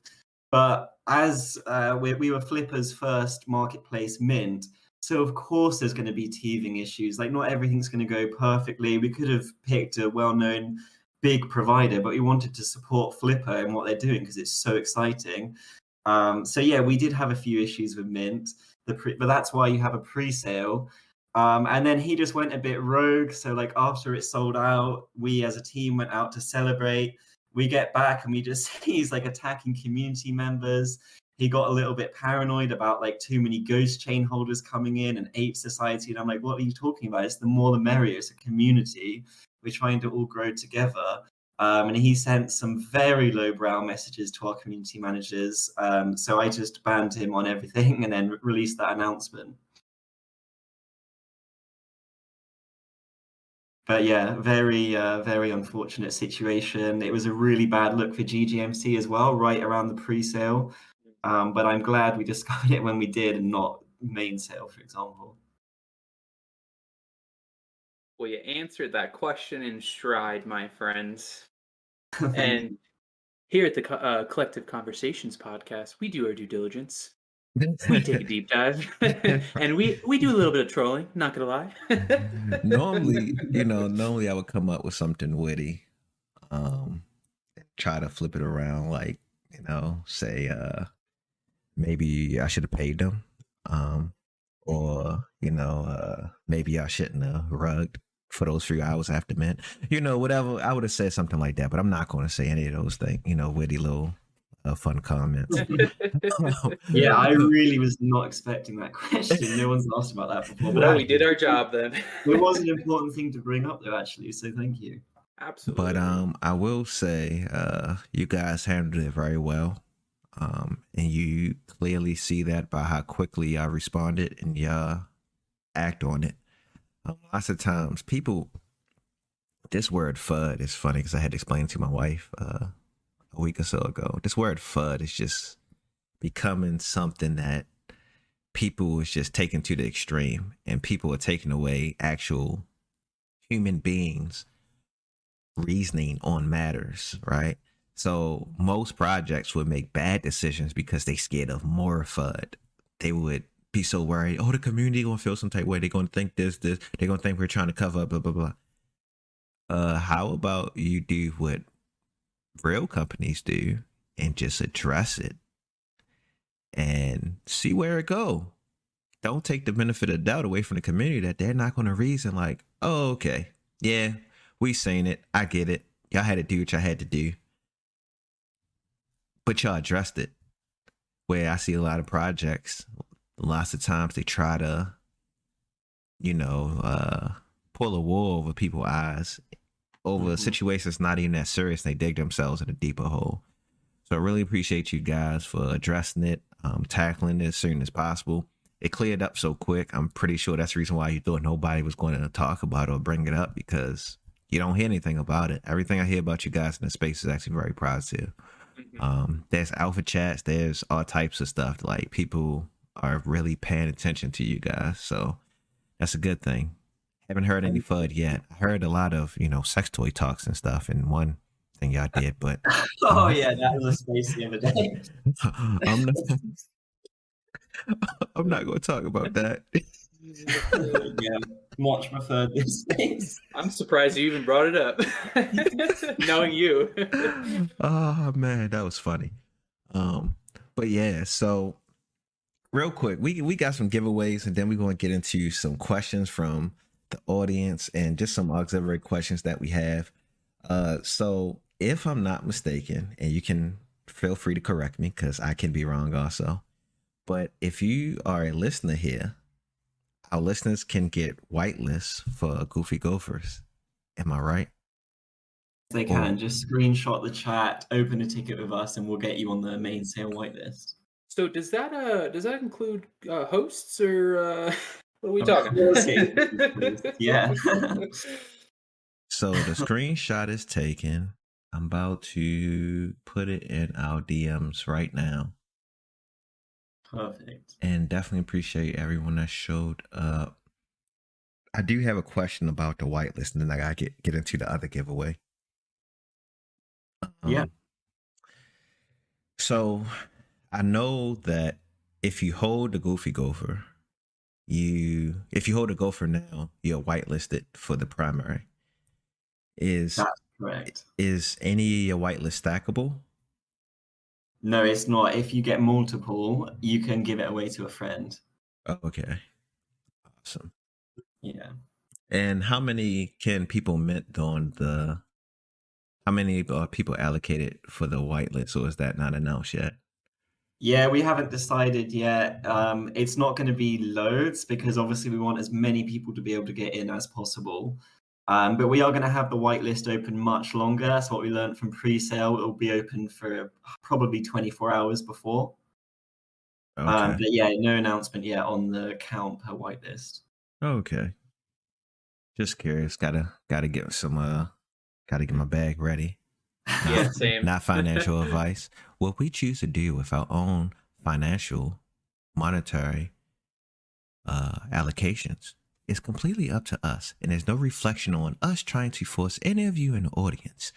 But as we were Flipper's first marketplace mint, so of course there's going to be teething issues. Like not everything's going to go perfectly. We could have picked a well-known big provider, but we wanted to support Flipper and what they're doing because it's so exciting. So yeah, we did have a few issues with Mint, but that's why you have a pre-sale. And then he just went a bit rogue. So like after it sold out, we as a team went out to celebrate. We get back and we just see he's like attacking community members. He got a little bit paranoid about like too many ghost chain holders coming in and ape society. And I'm like, what are you talking about? It's the more the merrier. It's a community. We're trying to all grow together. And he sent some very lowbrow messages to our community managers. So I just banned him on everything and then released that announcement. But yeah, very, very unfortunate situation. It was a really bad look for GGMC as well, right around the pre-sale. But I'm glad we discovered it when we did and not main sale, for example. Well, you answered that question in stride, my friends. And here at the Collective Conversations podcast, we do our due diligence. We take a deep dive, and we do a little bit of trolling. Not gonna lie. normally I would come up with something witty, try to flip it around, like say maybe I should have paid them, or maybe I shouldn't have rugged for those few hours after mint. Whatever. I would have said something like that, but I'm not going to say any of those things. Witty little fun comments. Yeah, I really was not expecting that question. No one's asked about that before. But we did our job then. It was an important thing to bring up, though, actually. So thank you. Absolutely. But I will say, you guys handled it very well. And you clearly see that by how quickly y'all responded and y'all act on it. Lots of times, this word FUD is funny because I had to explain it to my wife a week or so ago. This word FUD is just becoming something that people is just taken to the extreme, and people are taking away actual human beings reasoning on matters, right? So most projects would make bad decisions because they scared of more FUD. They would be so worried, the community gonna feel some type of way. They're gonna think this. They're gonna think we're trying to cover up, blah, blah, blah. How about you do what real companies do and just address it and see where it go? Don't take the benefit of doubt away from the community that they're not gonna reason like, oh, okay, yeah, we seen it. I get it. Y'all had to do what y'all had to do. But y'all addressed it. Where I see a lot of projects, lots of times they try to, pull a wool over people's eyes over a situation that's not even that serious. And they dig themselves in a deeper hole. So I really appreciate you guys for addressing it, tackling it as soon as possible. It cleared up so quick. I'm pretty sure that's the reason why you thought nobody was going to talk about it or bring it up, because you don't hear anything about it. Everything I hear about you guys in the space is actually very positive. There's alpha chats, there's all types of stuff. Like, people are really paying attention to you guys, so that's a good thing. Haven't heard any FUD yet. I heard a lot of sex toy talks and stuff in one thing y'all did, but yeah, that was a space the other day. I'm not going to talk about that. Yeah, much preferred these things. I'm surprised you even brought it up, knowing you. Oh man, that was funny. Um, but yeah, so real quick, we got some giveaways, and then we're going to get into some questions from the audience and just some auxiliary questions that we have. So if I'm not mistaken, and you can feel free to correct me because I can be wrong also. But if you are a listener here, our listeners can get whitelists for Goofy Gophers. Am I right? They Or can just screenshot the chat, open a ticket with us, and we'll get you on the main sale whitelist. So does that include hosts or what are we Of talking? course it includes hosts, yeah. so the screenshot is taken. I'm about to put it in our DMs right now. Perfect. And definitely appreciate everyone that showed up. I do have a question about the whitelist, and then I gotta get into the other giveaway. Yeah. So I know that if you hold the Goofy Gopher, if you hold a Gopher now, you're whitelisted for the primary. Is That's correct. any of your whitelist stackable? No, it's not. If you get multiple, you can give it away to a friend. Oh, okay, awesome. Yeah. And how many can people mint on the? How many are people allocated for the whitelist, or is that not announced yet? Yeah, we haven't decided yet. It's not going to be loads because obviously we want as many people to be able to get in as possible. But we are going to have the whitelist open much longer. That's what we learned from pre-sale. It will be open for probably 24 hours before. Okay. But yeah, no announcement yet on the count per whitelist. Okay. Just curious. Gotta get some gotta get my bag ready. Yeah, same. Not financial advice. What we choose to do with our own financial, monetary allocations is completely up to us, and there's no reflection on us trying to force any of you in the audience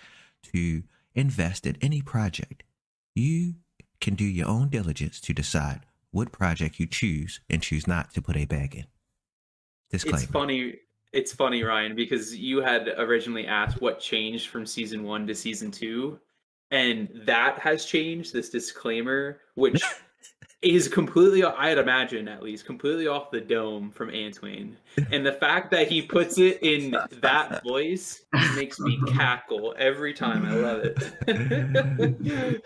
to invest in any project. You can do your own diligence to decide what project you choose and choose not to put a bag in. Disclaimer. It's funny, Ryan, because you had originally asked what changed from season 1 to season 2, and that has changed, this disclaimer, which is completely, I'd imagine at least, completely off the dome from Antwain. And the fact that he puts it in that voice makes me cackle every time. I love it.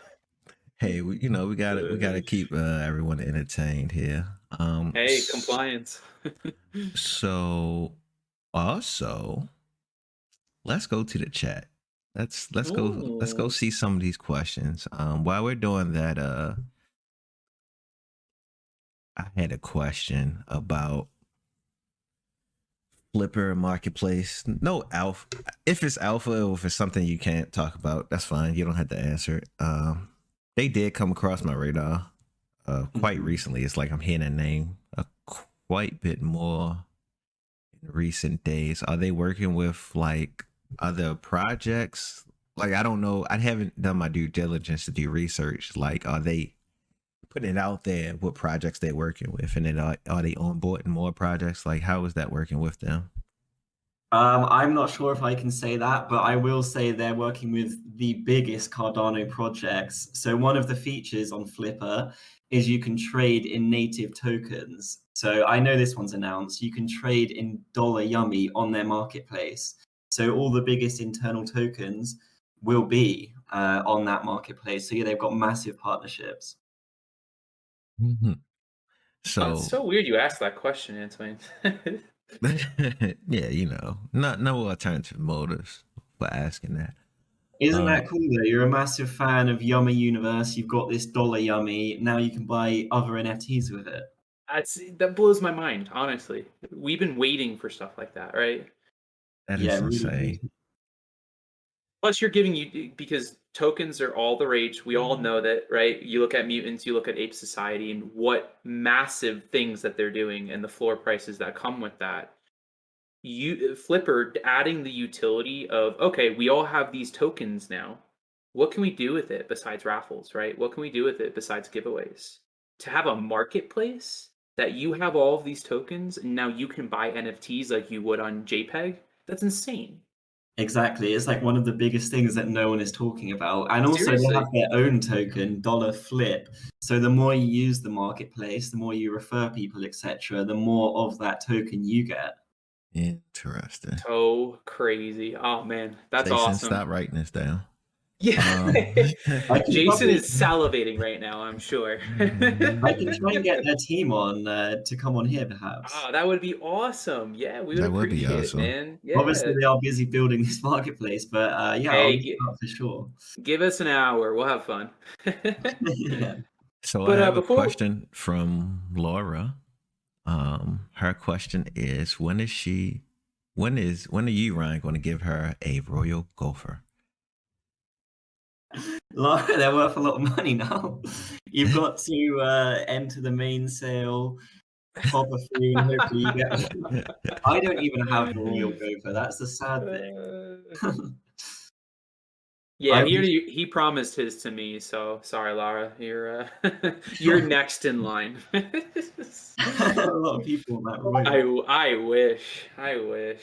Hey, we gotta keep everyone entertained here. Hey, compliance. So also, let's go to the chat. Let's go Ooh. see some of these questions. While we're doing that, I had a question about Flipper Marketplace. No alpha. If it's alpha or if it's something you can't talk about, that's fine. You don't have to answer it. They did come across my radar quite recently. It's like I'm hearing a name a quite bit more in recent days. Are they working with like other projects? Like, I don't know. I haven't done my due diligence to do research. Like, are they putting it out there what projects they're working with, and then are they onboarding more projects? Like, how is that working with them? I'm not sure if I can say that, but I will say they're working with the biggest Cardano projects. So one of the features on Flipper is you can trade in native tokens. So I know this one's announced. You can trade in Dollar Yummy on their marketplace. So all the biggest internal tokens will be on that marketplace. So yeah, they've got massive partnerships. Mm-hmm. Oh, it's so weird you asked that question, Antoine. Yeah, no alternative motives for asking that. Isn't that cool though? You're a massive fan of Yummy Universe. You've got this Dollar Yummy. Now you can buy other NFTs with it. That blows my mind, honestly. We've been waiting for stuff like that, right? That is insane. Really. Plus, you're because tokens are all the rage. We all know that, right? You look at mutants, you look at Ape Society, and what massive things that they're doing, and the floor prices that come with that. Flipper adding the utility of, okay, we all have these tokens now. What can we do with it besides raffles, right? What can we do with it besides giveaways? To have a marketplace that you have all of these tokens and now you can buy NFTs like you would on JPEG, that's insane. Exactly. It's like one of the biggest things that no one is talking about. And also they Seriously. have their own token, dollar flip. So the more you use the marketplace, the more you refer people, etc., the more of that token you get. Interesting. So crazy. Oh man, that's Jason, awesome. stop writing this down. Yeah. I can Jason probably is salivating right now, I'm sure. I can try and get their team on to come on here perhaps. Ah, that would be awesome. Yeah, we would That would be appreciate it, awesome. man. Obviously, Yeah. they are busy building this marketplace, but yeah, I'll Hey, reach out for sure. give us an hour. We'll have fun. Yeah. So I But have a before question from Laura. Her question is, when are you, Ryan, going to give her a royal gopher? Laura, they're worth a lot of money now. You've got to enter the main sale, pop a fee, and hopefully you get. I don't even have a royal gopher. That's the sad thing. Yeah, I he promised his to me, so sorry, Lara. You're next in line. a lot of people want that royal. I wish. I wish.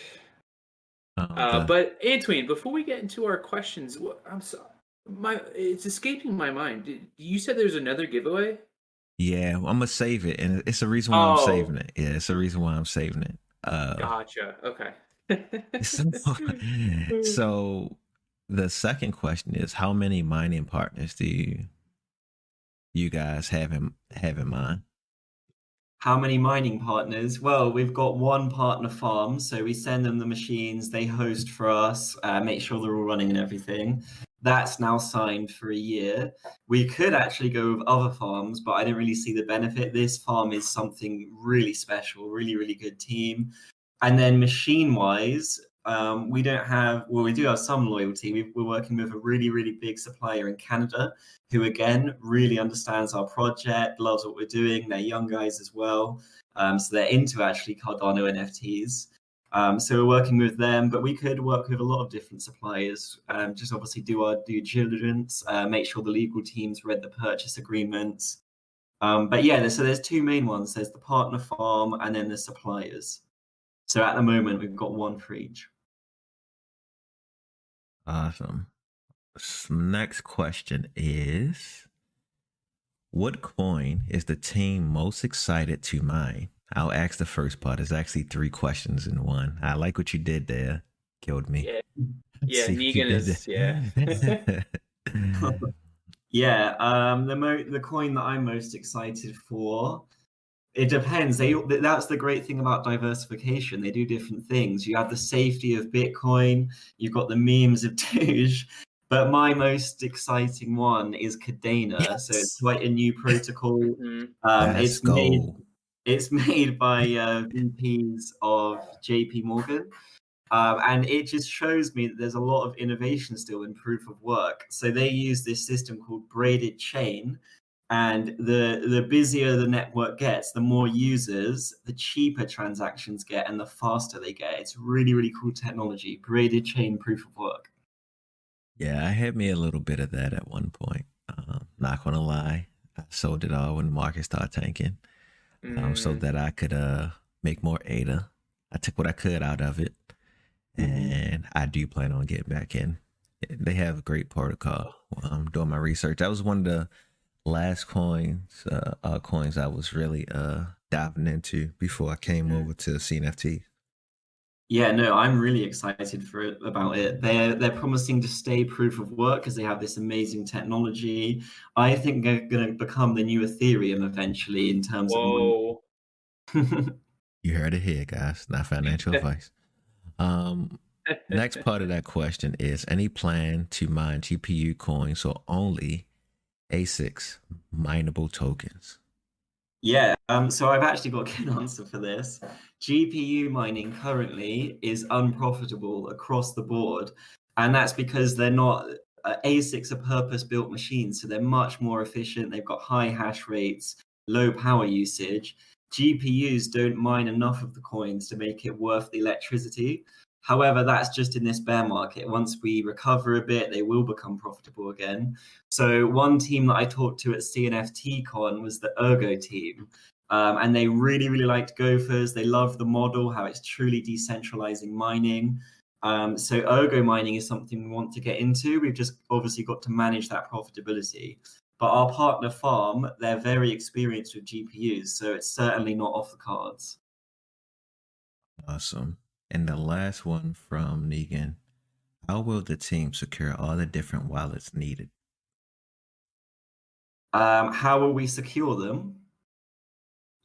The But Antoine, before we get into our questions, I'm sorry, it's escaping my mind. You said there's another giveaway? Yeah, I'm gonna save it, and it's a reason why I'm Oh, saving it. Yeah, it's a reason why I'm saving it. gotcha. Okay. So, so the second question is, how many mining partners do you guys have in mind? How many mining partners? Well, we've got one partner farm, so we send them the machines, they host for us, make sure they're all running and everything. That's now signed for a year. We could actually go with other farms, but I don't really see the benefit. This farm is something really special, really, really good team. And then machine-wise, we don't have, well, we do have some loyalty. We're working with a really, really big supplier in Canada who, again, really understands our project, loves what we're doing. They're young guys as well. So they're into actually Cardano NFTs. So we're working with them, but we could work with a lot of different suppliers. Just obviously do our due diligence, make sure the legal teams read the purchase agreements. But yeah, so there's two main ones. There's the partner farm and then the suppliers. So at the moment, we've got one for each. Awesome. Next question is, what coin is the team most excited to mine? I'll ask the first part. It's actually 3 questions in one. I like what you did there. Killed me. Yeah. Let's Yeah, see what you Negan did is, yeah. there. Yeah, the coin that I'm most excited for, it depends. That's the great thing about diversification. They do different things. You have the safety of Bitcoin, you've got the memes of Doge, but my most exciting one is Cadena. So it's Yes. quite a new protocol. hmm Let's go. It's made by VPs of JP Morgan. And it just shows me that there's a lot of innovation still in proof of work. So they use this system called braided chain. And the busier the network gets, the more users, the cheaper transactions get, and the faster they get. It's really, really cool technology. Braided chain proof of work. Yeah, I had me a little bit of that at one point. Not gonna lie, I sold it all when the market started tanking, so that I could make more ADA. I took what I could out of it, and I do plan on getting back in. They have a great protocol. I'm doing my research. That was one of the last coins I was really diving into before I came over to CNFT. Yeah, no, I'm really excited about it. They're promising to stay proof of work because they have this amazing technology. I think they're going to become the new Ethereum eventually in terms of money. Whoa. You heard it here, guys. Not financial advice. Next part of that question is, any plan to mine GPU coins or only ASICs mineable tokens? Yeah, so I've actually got a good answer for this. GPU mining currently is unprofitable across the board, and that's because they're not ASICs are purpose-built machines, so they're much more efficient. They've got high hash rates, low power usage. GPUs don't mine enough of the coins to make it worth the electricity. However, that's just in this bear market. Once we recover a bit, they will become profitable again. So one team that I talked to at CNFTCon was the Ergo team. And they really, really liked Gophers. They loved the model, how it's truly decentralizing mining. So ergo mining is something we want to get into. We've just obviously got to manage that profitability. But our partner farm, they're very experienced with GPUs, so it's certainly not off the cards. Awesome. And the last one from Negan. How will the team secure all the different wallets needed? How will we secure them?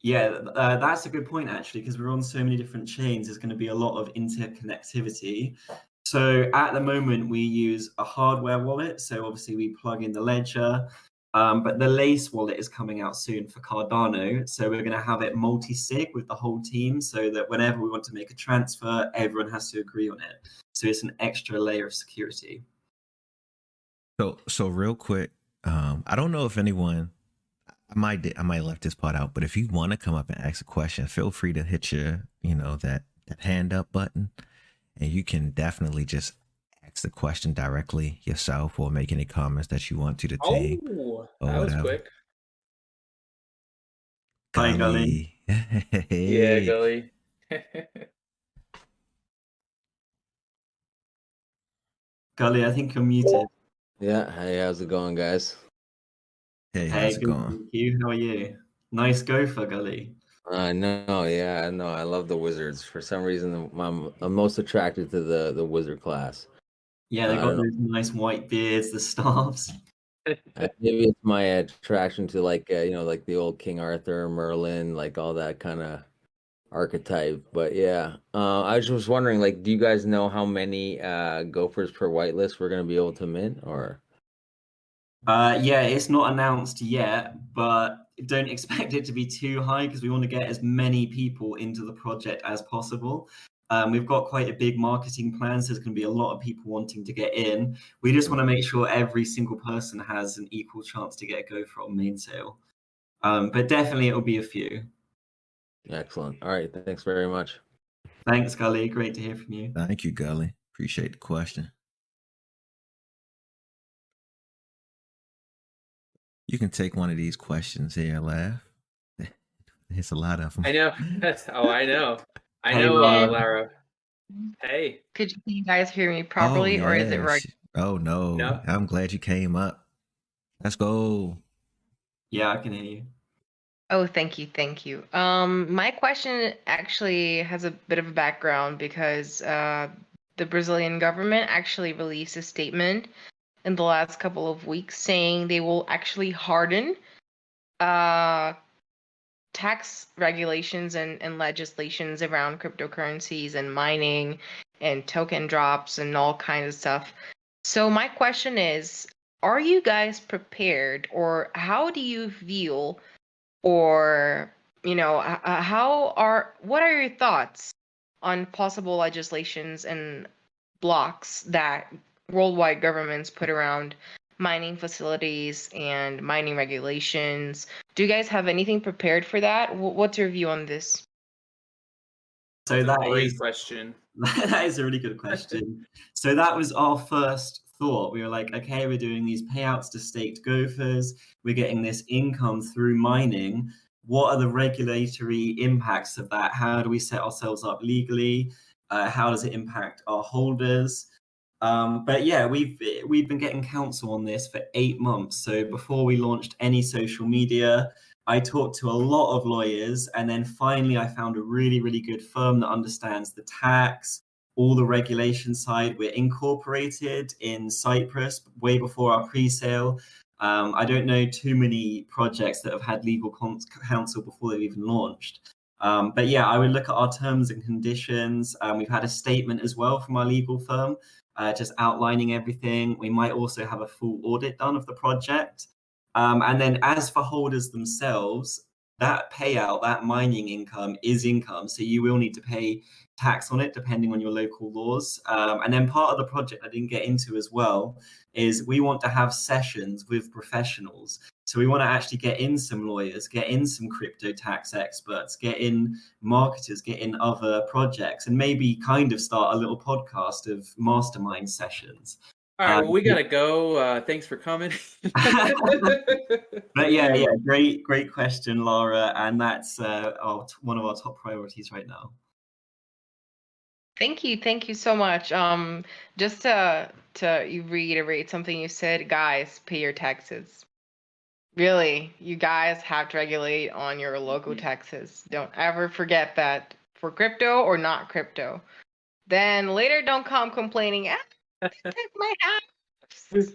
Yeah, that's a good point, actually, because we're on so many different chains. There's going to be a lot of interconnectivity. So at the moment, we use a hardware wallet. So obviously, we plug in the ledger. But the Lace wallet is coming out soon for Cardano. So we're going to have it multi-sig with the whole team so that whenever we want to make a transfer, everyone has to agree on it. So it's an extra layer of security. So real quick, I don't know if anyone, I might have left this part out, but if you want to come up and ask a question, feel free to hit your, that hand up button, and you can definitely just ask the question directly yourself or make any comments that you want to the team. Oh, or that was whatever. quick. Hi, Gully. Yeah, Gully. Gully, I think you're muted. Yeah, hey, how's it going, guys? Hey, Hey, how's it good, going? thank you. How are you? Nice gopher, Gully. No, yeah, no, I love the wizards. For some reason, I'm most attracted to the wizard class. Yeah, they I got don't know. those nice white beards, the staffs. Maybe it's my attraction to like like the old King Arthur, Merlin, like all that kind of archetype. But yeah, I was just wondering, like, do you guys know how many gophers per whitelist we're gonna be able to mint, or? Yeah, it's not announced yet, but don't expect it to be too high because we want to get as many people into the project as possible. We've got quite a big marketing plan, so there's going to be a lot of people wanting to get in. We just want to make sure every single person has an equal chance to get a gopher on main sale. But definitely it'll be a few. Excellent. All right, thanks very much. Thanks, Gully. Great to hear from you. Thank you, Gully. Appreciate the question. You can take one of these questions here, Laugh. There's a lot of them. I know. I know. I Hey, know, Lara. Lara. Hey. Can you guys hear me properly, or is it right? Oh no. No. I'm glad you came up. Let's go. Yeah, I can hear you. Oh, thank you. My question actually has a bit of a background because the Brazilian government actually released a statement in the last couple of weeks saying they will actually harden tax regulations and legislations around cryptocurrencies and mining and token drops and all kinds of stuff. So my question is, are you guys prepared, or how do you feel, or what are your thoughts on possible legislations and blocks that worldwide governments put around mining facilities and mining regulations? Do you guys have anything prepared for that? What's your view on this? So That's a that great is question. that is a really good question. So that was our first thought. We were like, okay, we're doing these payouts to staked gophers. We're getting this income through mining. What are the regulatory impacts of that? How do we set ourselves up legally? How does it impact our holders? But yeah, we've been getting counsel on this for 8 months. So before we launched any social media, I talked to a lot of lawyers, and then finally I found a really, really good firm that understands the tax, all the regulation side. We're incorporated in Cyprus way before our pre-sale. I don't know too many projects that have had legal counsel before they've even launched. But yeah, I would look at our terms and conditions. We've had a statement as well from our legal firm, just outlining everything. We might also have a full audit done of the project. And then as for holders themselves, that payout, that mining income is income. So you will need to pay tax on it depending on your local laws. And then part of the project I didn't get into as well is we want to have sessions with professionals. So we want to actually get in some lawyers, get in some crypto tax experts, get in marketers, get in other projects, and maybe kind of start a little podcast of mastermind sessions. All right, well, we gotta go. Thanks for coming. But yeah, great question, Laura, and that's one of our top priorities right now. Thank you so much. Just to you reiterate something you said, guys, pay your taxes. Really, you guys have to regulate on your local taxes. Don't ever forget that for crypto or not crypto. Then later, don't come complaining. Take my house.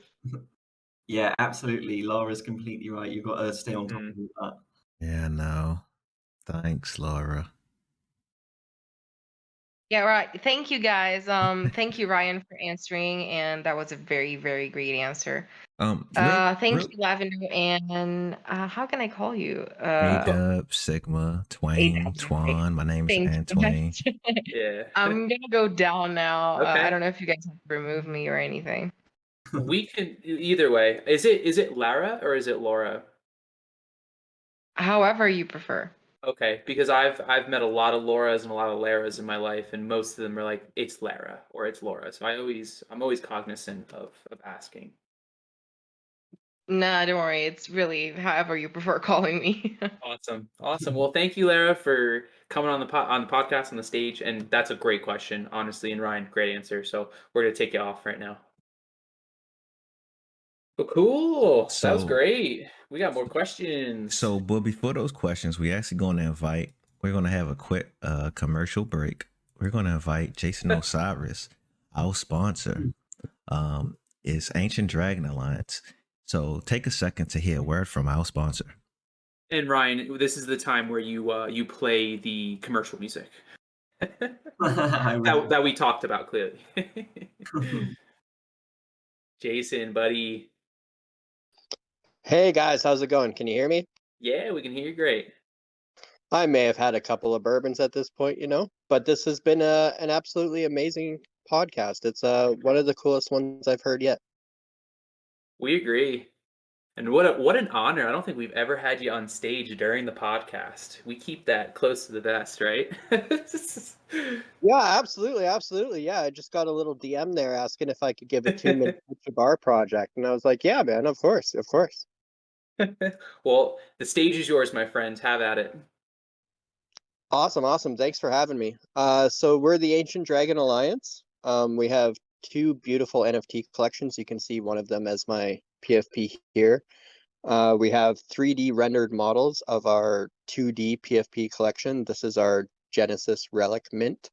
Yeah, absolutely. Laura's completely right. You've got to stay on top of all that. Yeah, no. Thanks, Laura. Yeah, right. Thank you guys. Thank you, Ryan, for answering, and that was a very, very great answer. Thank you, Lavender, and how can I call you? A-Dub, Sigma, Twain, Twan. My name is Thank you. Antwain. Yeah. I'm gonna go down now. I Okay. don't know if you guys have to remove me or anything. We can either way. Is it Lara or is it Laura? However you prefer. Okay, because I've met a lot of Lauras and a lot of Laras in my life, and most of them are like it's Lara or it's Laura. So I'm always cognizant of asking. Nah, don't worry. It's really however you prefer calling me. Awesome, awesome. Well, thank you, Lara, for coming on the podcast on the stage, and that's a great question, honestly. And Ryan, great answer. So we're gonna take you off right now. Well, cool. That was So- great. We got more questions. So, but before those questions, we're going to have a quick commercial break. We're going to invite Jason Osiris, our sponsor, is Ancient Dragon Alliance. So take a second to hear a word from our sponsor. And Ryan, this is the time where you play the commercial music that we talked about clearly. Jason, buddy. Hey guys, how's it going? Can you hear me? Yeah, we can hear you great. I may have had a couple of bourbons at this point, but this has been an absolutely amazing podcast. It's one of the coolest ones I've heard yet. We agree. And what an honor. I don't think we've ever had you on stage during the podcast. We keep that close to the vest, right? Yeah, absolutely, absolutely. Yeah, I just got a little DM there asking if I could give a 2-minute pitch of our project, and I was like, yeah, man, of course, of course. Well, the stage is yours, my friend. Have at it. Awesome, awesome. Thanks for having me. So we're the Ancient Dragon Alliance. We have 2 beautiful NFT collections. You can see one of them as my PFP here. We have 3D rendered models of our 2D PFP collection. This is our Genesis Relic Mint.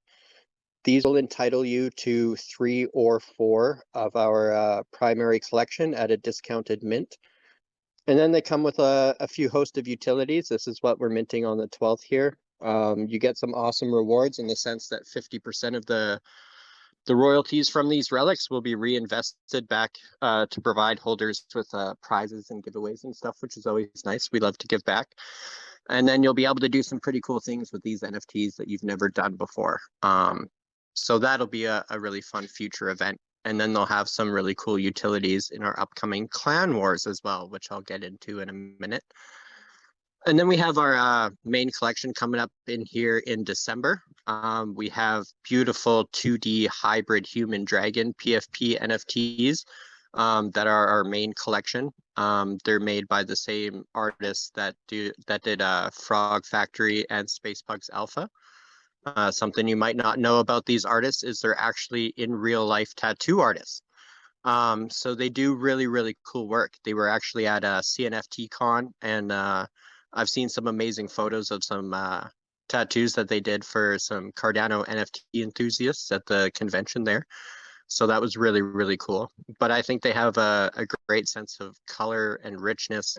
These will entitle you to 3 or 4 of our primary collection at a discounted mint. And then they come with a few host of utilities. This is what we're minting on the 12th here. You get some awesome rewards in the sense that 50% of the royalties from these relics will be reinvested back to provide holders with prizes and giveaways and stuff, which is always nice. We love to give back. And then you'll be able to do some pretty cool things with these NFTs that you've never done before. So that'll be a really fun future event. And then they'll have some really cool utilities in our upcoming Clan Wars as well, which I'll get into in a minute. And then we have our main collection coming up in here in December. We have beautiful 2D hybrid human dragon PFP NFTs that are our main collection. They're made by the same artists that did Frog Factory and Space Bugs Alpha. Something you might not know about these artists is they're actually in real life tattoo artists. So they do really, really cool work. They were actually at a CNFT con, and I've seen some amazing photos of some tattoos that they did for some Cardano NFT enthusiasts at the convention there. So that was really, really cool. But I think they have a great sense of color and richness.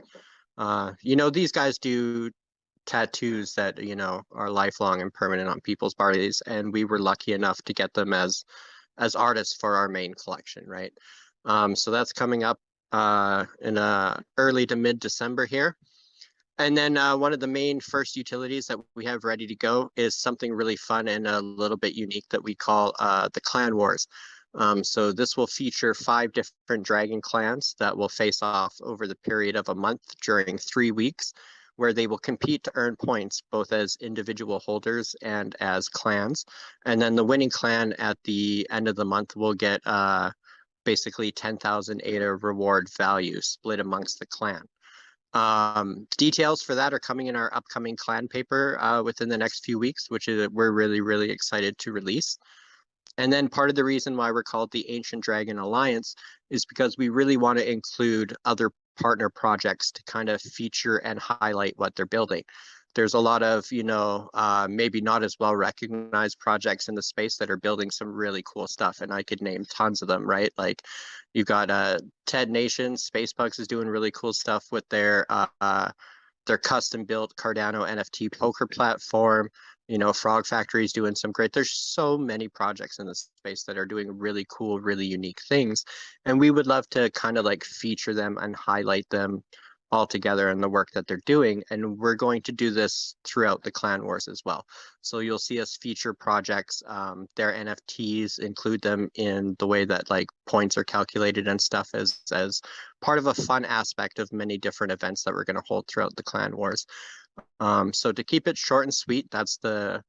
These guys do tattoos that, are lifelong and permanent on people's bodies. And we were lucky enough to get them as artists for our main collection, right? So that's coming up in early to mid-December here. And then one of the main first utilities that we have ready to go is something really fun and a little bit unique that we call the Clan Wars. So this will feature 5 different dragon clans that will face off over the period of a month during 3 weeks, where they will compete to earn points both as individual holders and as clans. And then the winning clan at the end of the month will get basically 10,000 ADA reward value split amongst the clan. Details for that are coming in our upcoming clan paper within the next few weeks, which we're really, really excited to release. And then part of the reason why we're called the Ancient Dragon Alliance is because we really want to include other partner projects to kind of feature and highlight what they're building. There's a lot of, maybe not as well recognized projects in the space that are building some really cool stuff. And I could name tons of them, right? Like you've got Ted Nation, Spacebugs is doing really cool stuff with their custom built Cardano NFT poker platform. Frog Factory is doing some great. There's so many projects in this space that are doing really cool, really unique things. And we would love to kind of like feature them and highlight them all together in the work that they're doing. And we're going to do this throughout the Clan Wars as well. So you'll see us feature projects, their NFTs, include them in the way that like points are calculated and stuff as part of a fun aspect of many different events that we're going to hold throughout the Clan Wars. So to keep it short and sweet, that's the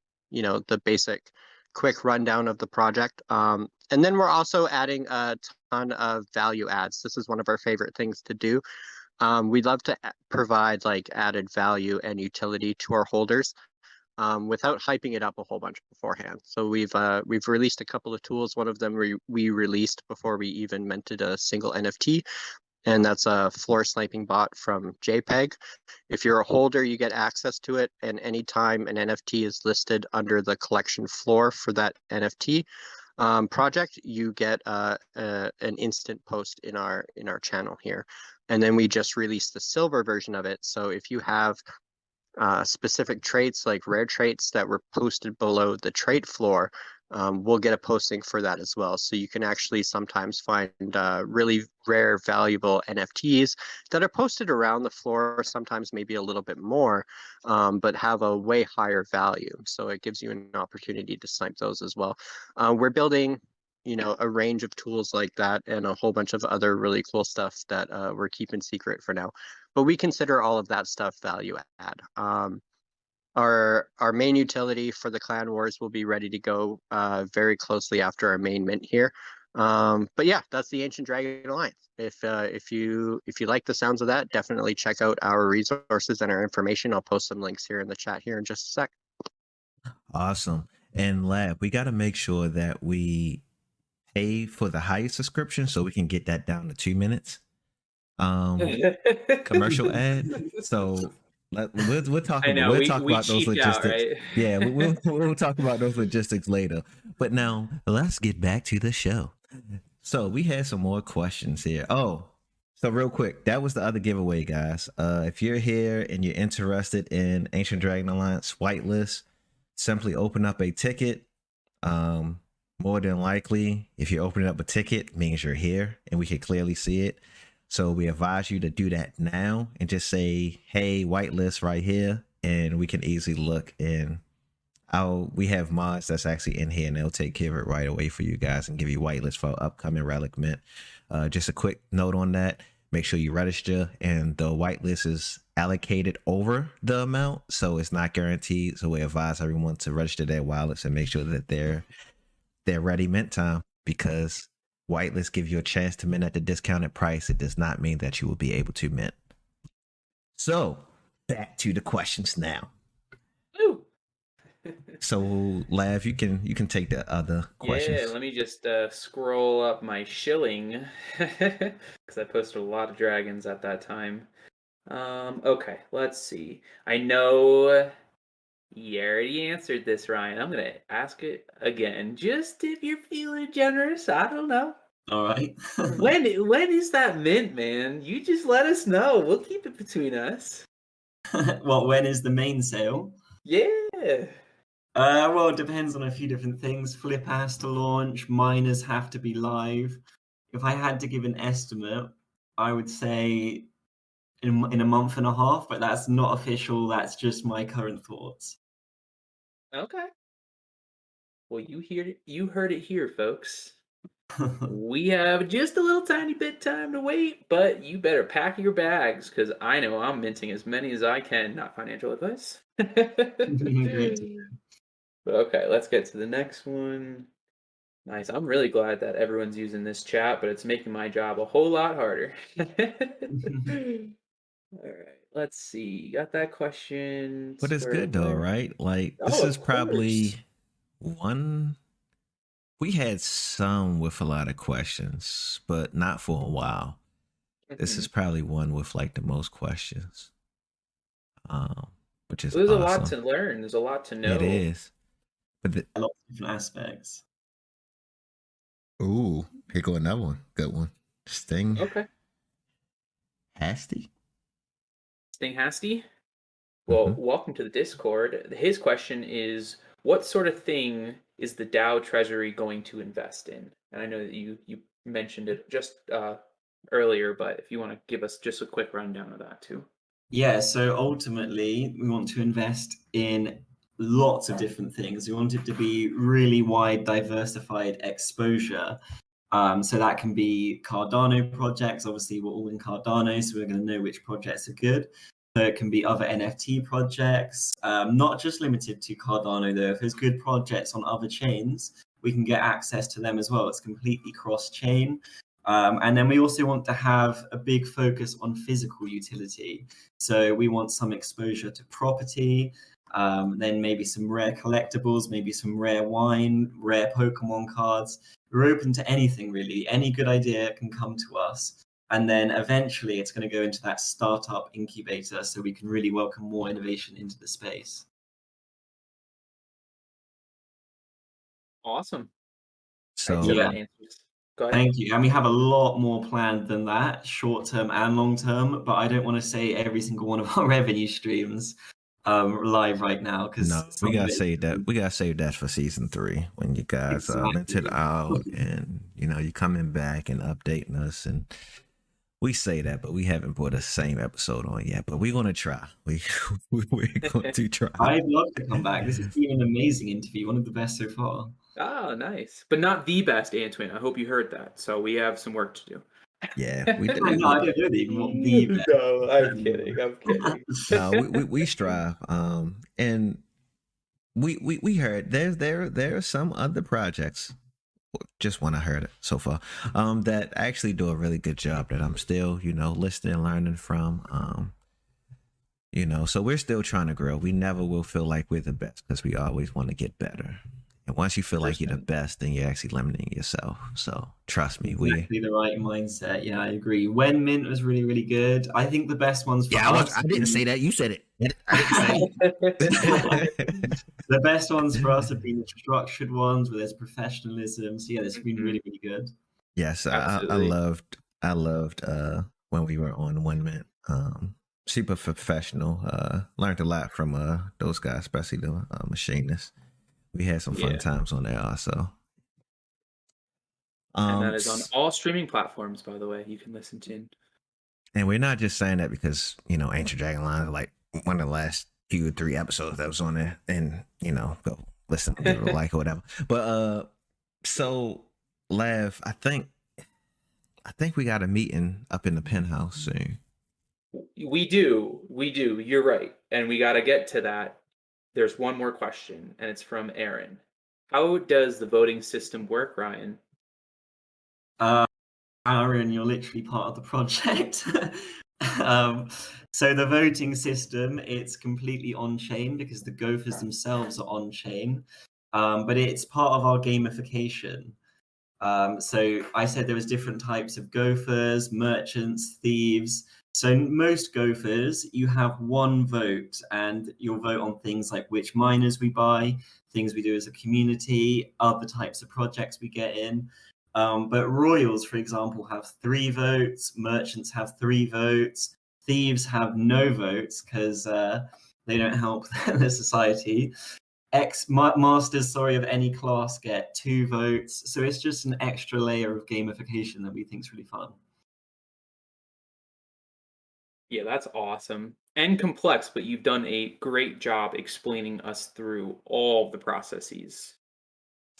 basic quick rundown of the project. And then we're also adding a ton of value adds. This is one of our favorite things to do. We'd love to provide like added value and utility to our holders without hyping it up a whole bunch beforehand. So we've released a couple of tools. One of them we released before we even minted a single NFT. And that's a floor sniping bot from JPEG. If you're a holder, you get access to it. And anytime an NFT is listed under the collection floor for that NFT project, you get an instant post in our channel here. And then we just released the silver version of it. So if you have specific traits like rare traits that were posted below the trait floor, we'll get a posting for that as well. So you can actually sometimes find really rare, valuable NFTs that are posted around the floor, sometimes maybe a little bit more, but have a way higher value. So it gives you an opportunity to snipe those as well. We're building, a range of tools like that and a whole bunch of other really cool stuff that we're keeping secret for now. But we consider all of that stuff value add. Our main utility for the Clan Wars will be ready to go very closely after our main mint here. But yeah, that's the Ancient Dragon Alliance. If you like the sounds of that, definitely check out our resources and our information. I'll post some links here in the chat here in just a sec. Awesome. And Lab, we got to make sure that we pay for the highest subscription so we can get that down to 2 minutes. Commercial ad. So we'll talk. We'll talk about those logistics. Right? Yeah, we'll talk about those logistics later. But now let's get back to the show. So we had some more questions here. Oh, so real quick, that was the other giveaway, guys. If you're here and you're interested in Ancient Dragon Alliance whitelist, simply open up a ticket. More than likely, if you're opening up a ticket, means you're here and we can clearly see it. So we advise you to do that now and just say, hey, whitelist right here. And we can easily look and we have mods that's actually in here and they'll take care of it right away for you guys and give you whitelist for upcoming relic mint. Just a quick note on that. Make sure you register and the whitelist is allocated over the amount. So it's not guaranteed. So we advise everyone to register their wallets and make sure that they're ready mint time, because whitelist give you a chance to mint at the discounted price. It does not mean that you will be able to mint. So back to the questions now. Ooh. So Lav, you can take the other questions. Yeah, let me just scroll up my shilling because I posted a lot of dragons at that time. Okay, let's see. I know you already answered this, Ryan. I'm gonna ask it again, just if you're feeling generous. I don't know. All right. when is that mint, man? You just let us know. We'll keep it between us. Well, when is the main sale? Yeah. Well, it depends on a few different things. Flip has to launch. Miners have to be live. If I had to give an estimate, I would say in a month and a half, but that's not official. That's just my current thoughts. Okay. Well, you heard it here, folks. We have just a little tiny bit time to wait, but you better pack your bags because I know I'm minting as many as I can. Not financial advice. Okay, let's get to the next one. Nice. I'm really glad that everyone's using this chat, but it's making my job a whole lot harder. All right, let's see. Got that question. But it's good though, right? Like this is probably one We had some with a lot of questions, but not for a while. This is probably one with like the most questions, um, which is There's a lot awesome. to learn. There's a lot to know. It is. But A lot of different aspects. ooh, here go another one. Good one. Sting Okay. Hasty. Sting Hasty. Well, Mhm. welcome to the Discord. His question is, what sort of thing is the DAO Treasury going to invest in? And I know that you mentioned it just earlier, but if you want to give us just a quick rundown of that too. Yeah, so ultimately, we want to invest in lots of different things. We want it to be really wide, diversified exposure. So that can be Cardano projects. Obviously, we're all in Cardano, so we're going to know which projects are good. So it can be other NFT projects, not just limited to Cardano, though. If there's good projects on other chains, we can get access to them as well. It's completely cross-chain. And then we also want to have a big focus on physical utility. So we want some exposure to property, then maybe some rare collectibles, maybe some rare wine, rare Pokemon cards. We're open to anything really. Any good idea can come to us. And then eventually it's going to go into that startup incubator so we can really welcome more innovation into the space. Awesome. So So Yeah. that answers. Go ahead. Thank you. And we have a lot more planned than that, short term and long term, but I don't want to say every single one of our revenue streams live right now because no, we gotta save that. We gotta save that for season 3 when you guys minted Exactly. out and you coming back and updating us. And we say that, but we haven't put the same episode on yet. But we're gonna try. We're going to try. I'd love to come back. This has been an amazing interview, one of the best so far. Oh, nice. But not the best, Antoine. I hope you heard that. So we have some work to do. Yeah, we do. I know, I don't know even what the best. No, I'm kidding. I'm kidding. No, we strive. And we heard there are some other projects. Just one I heard it so far. That actually do a really good job that I'm still listening and learning from. So we're still trying to grow. We never will feel like we're the best because we always want to get better. And once you feel like you're the best, then you're actually limiting yourself. So trust me, Exactly the right mindset. Yeah, I agree. When Mint was really, really good. I think the best ones for us. I didn't say that. You said it. I didn't say it. The best ones for us have been the structured ones where there's professionalism. So yeah, it's been really, really good. Yes, I Absolutely. loved when we were on One Mint. Super professional. Learned a lot from those guys, especially the machinists. We had some fun times on there also. And that is on all streaming platforms, by the way. You can listen to. And we're not just saying that because, Ancient Dragon Line is like one of the last 2 or 3 episodes that was on there. And, go listen, give it a like or whatever. But so Lav, I think we got a meeting up in the penthouse soon. We do. You're right. And we got to get to that. There's one more question, and it's from Aaron. How does the voting system work, Ryan? Aaron, you're literally part of the project. So the voting system, it's completely on-chain because the gophers themselves are on-chain, but it's part of our gamification. So I said there was different types of gophers, merchants, thieves. So most gophers, you have one vote, and you'll vote on things like which miners we buy, things we do as a community, other types of projects we get in. But royals, for example, have 3 votes, merchants have 3 votes, thieves have no votes because they don't help the society. Masters, of any class get 2 votes. So it's just an extra layer of gamification that we think is really fun. Yeah, that's awesome and complex, but you've done a great job explaining us through all the processes.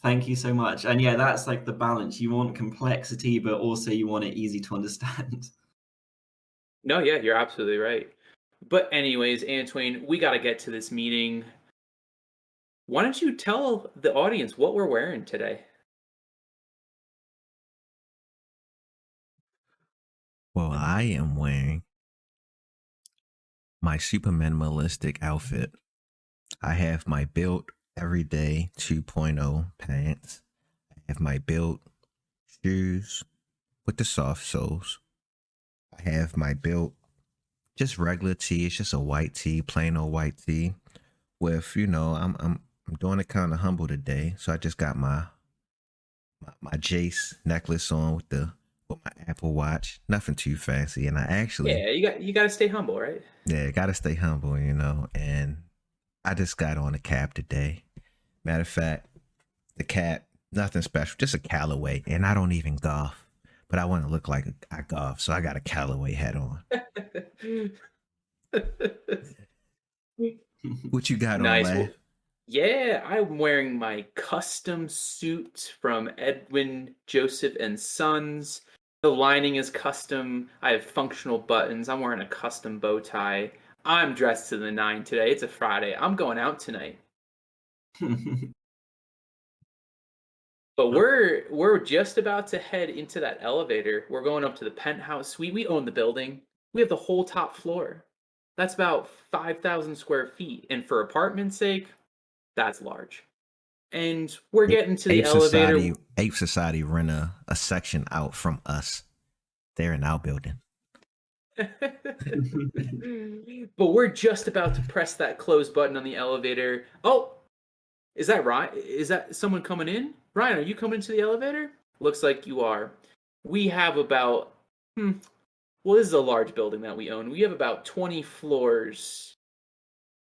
Thank you so much. And yeah, that's like the balance. You want complexity, but also you want it easy to understand. No, yeah, you're absolutely right. But anyways, Antoine, we got to get to this meeting. Why don't you tell the audience what we're wearing today? Well, I am wearing my super minimalistic outfit. I have my built everyday 2.0 pants. I I have my built shoes with the soft soles. I have my built just regular tee. It's just a white tee, plain old white tee. With I'm doing it kind of humble today, so I just got my Jace necklace on with my Apple Watch. Nothing too fancy, and I actually you got to stay humble, right? gotta stay humble, And I just got on a cap today. Matter of fact, the cap, nothing special, just a Callaway, and I don't even golf, but I want to look like I golf, so I got a Callaway hat on. What you got Nice. on, Well, Laugh? yeah, I'm wearing my custom suit from Edwin Joseph and Sons. The lining is custom. I have functional buttons. I'm wearing a custom bow tie. I'm dressed to the nine today. It's a Friday. I'm going out tonight. But we're just about to head into that elevator. We're going up to the penthouse suite. We own the building. We have the whole top floor. That's about 5,000 square feet. And for apartment's sake, that's large. And we're getting to the elevator. Ape Society rent a section out from us. They're in our building. But we're just about to press that close button on the elevator. Oh, is that right? Is that someone coming in? Ryan, are you coming into the elevator? Looks like you are. We have about, well, this is a large building that we own. We have about 20 floors.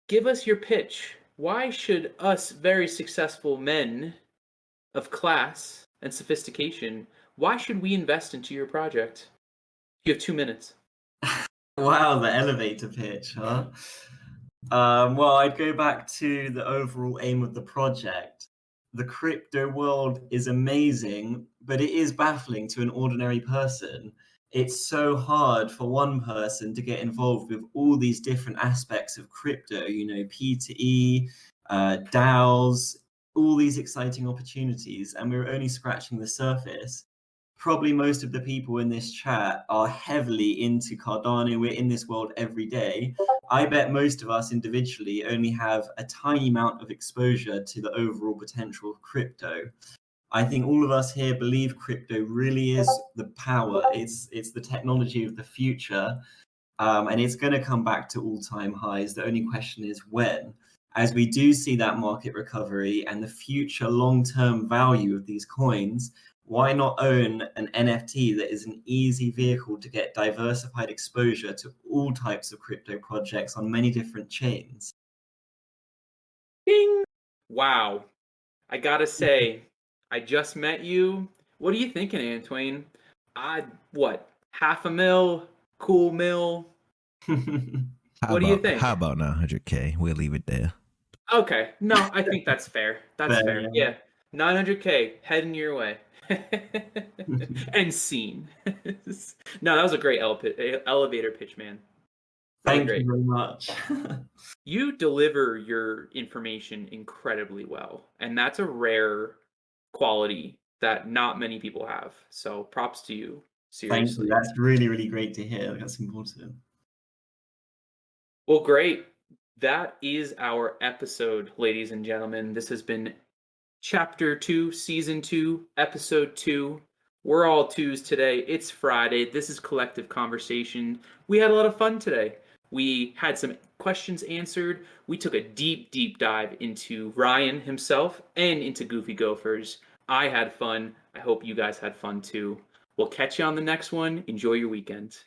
Give us your pitch. Why should us very successful men of class and sophistication, why should we invest into your project? You have 2 minutes. Wow, the elevator pitch, huh? Well, I'd go back to the overall aim of the project. The crypto world is amazing, but it is baffling to an ordinary person. It's so hard for one person to get involved with all these different aspects of crypto, P2E, DAOs, all these exciting opportunities, and we're only scratching the surface. Probably most of the people in this chat are heavily into Cardano. We're in this world every day. I bet most of us individually only have a tiny amount of exposure to the overall potential of crypto. I think all of us here believe crypto really is the power. It's the technology of the future, and it's going to come back to all-time highs. The only question is when. As we do see that market recovery and the future long-term value of these coins, why not own an NFT that is an easy vehicle to get diversified exposure to all types of crypto projects on many different chains? Ding! Wow. I gotta say, I just met you. What are you thinking, Antoine? Half a mil? Cool mil? What do you think? How about 900K? We'll leave it there. Okay. No, I think that's fair. That's fair. Yeah. 900K heading your way. And scene. No, that was a great elevator pitch, man. Thank you very much. You deliver your information incredibly well, and that's a rare quality that not many people have. So props to you. Seriously. Thank you. That's really, really great to hear. That's important. Well, great. That is our episode, ladies and gentlemen. This has been Chapter 2, Season 2, Episode 2. We're all twos today. It's Friday. This is Collective Conversation. We had a lot of fun today. We had some questions answered. We took a deep, deep dive into Ryan himself and into Goofy Gophers. I had fun. I hope you guys had fun too. We'll catch you on the next one. Enjoy your weekend.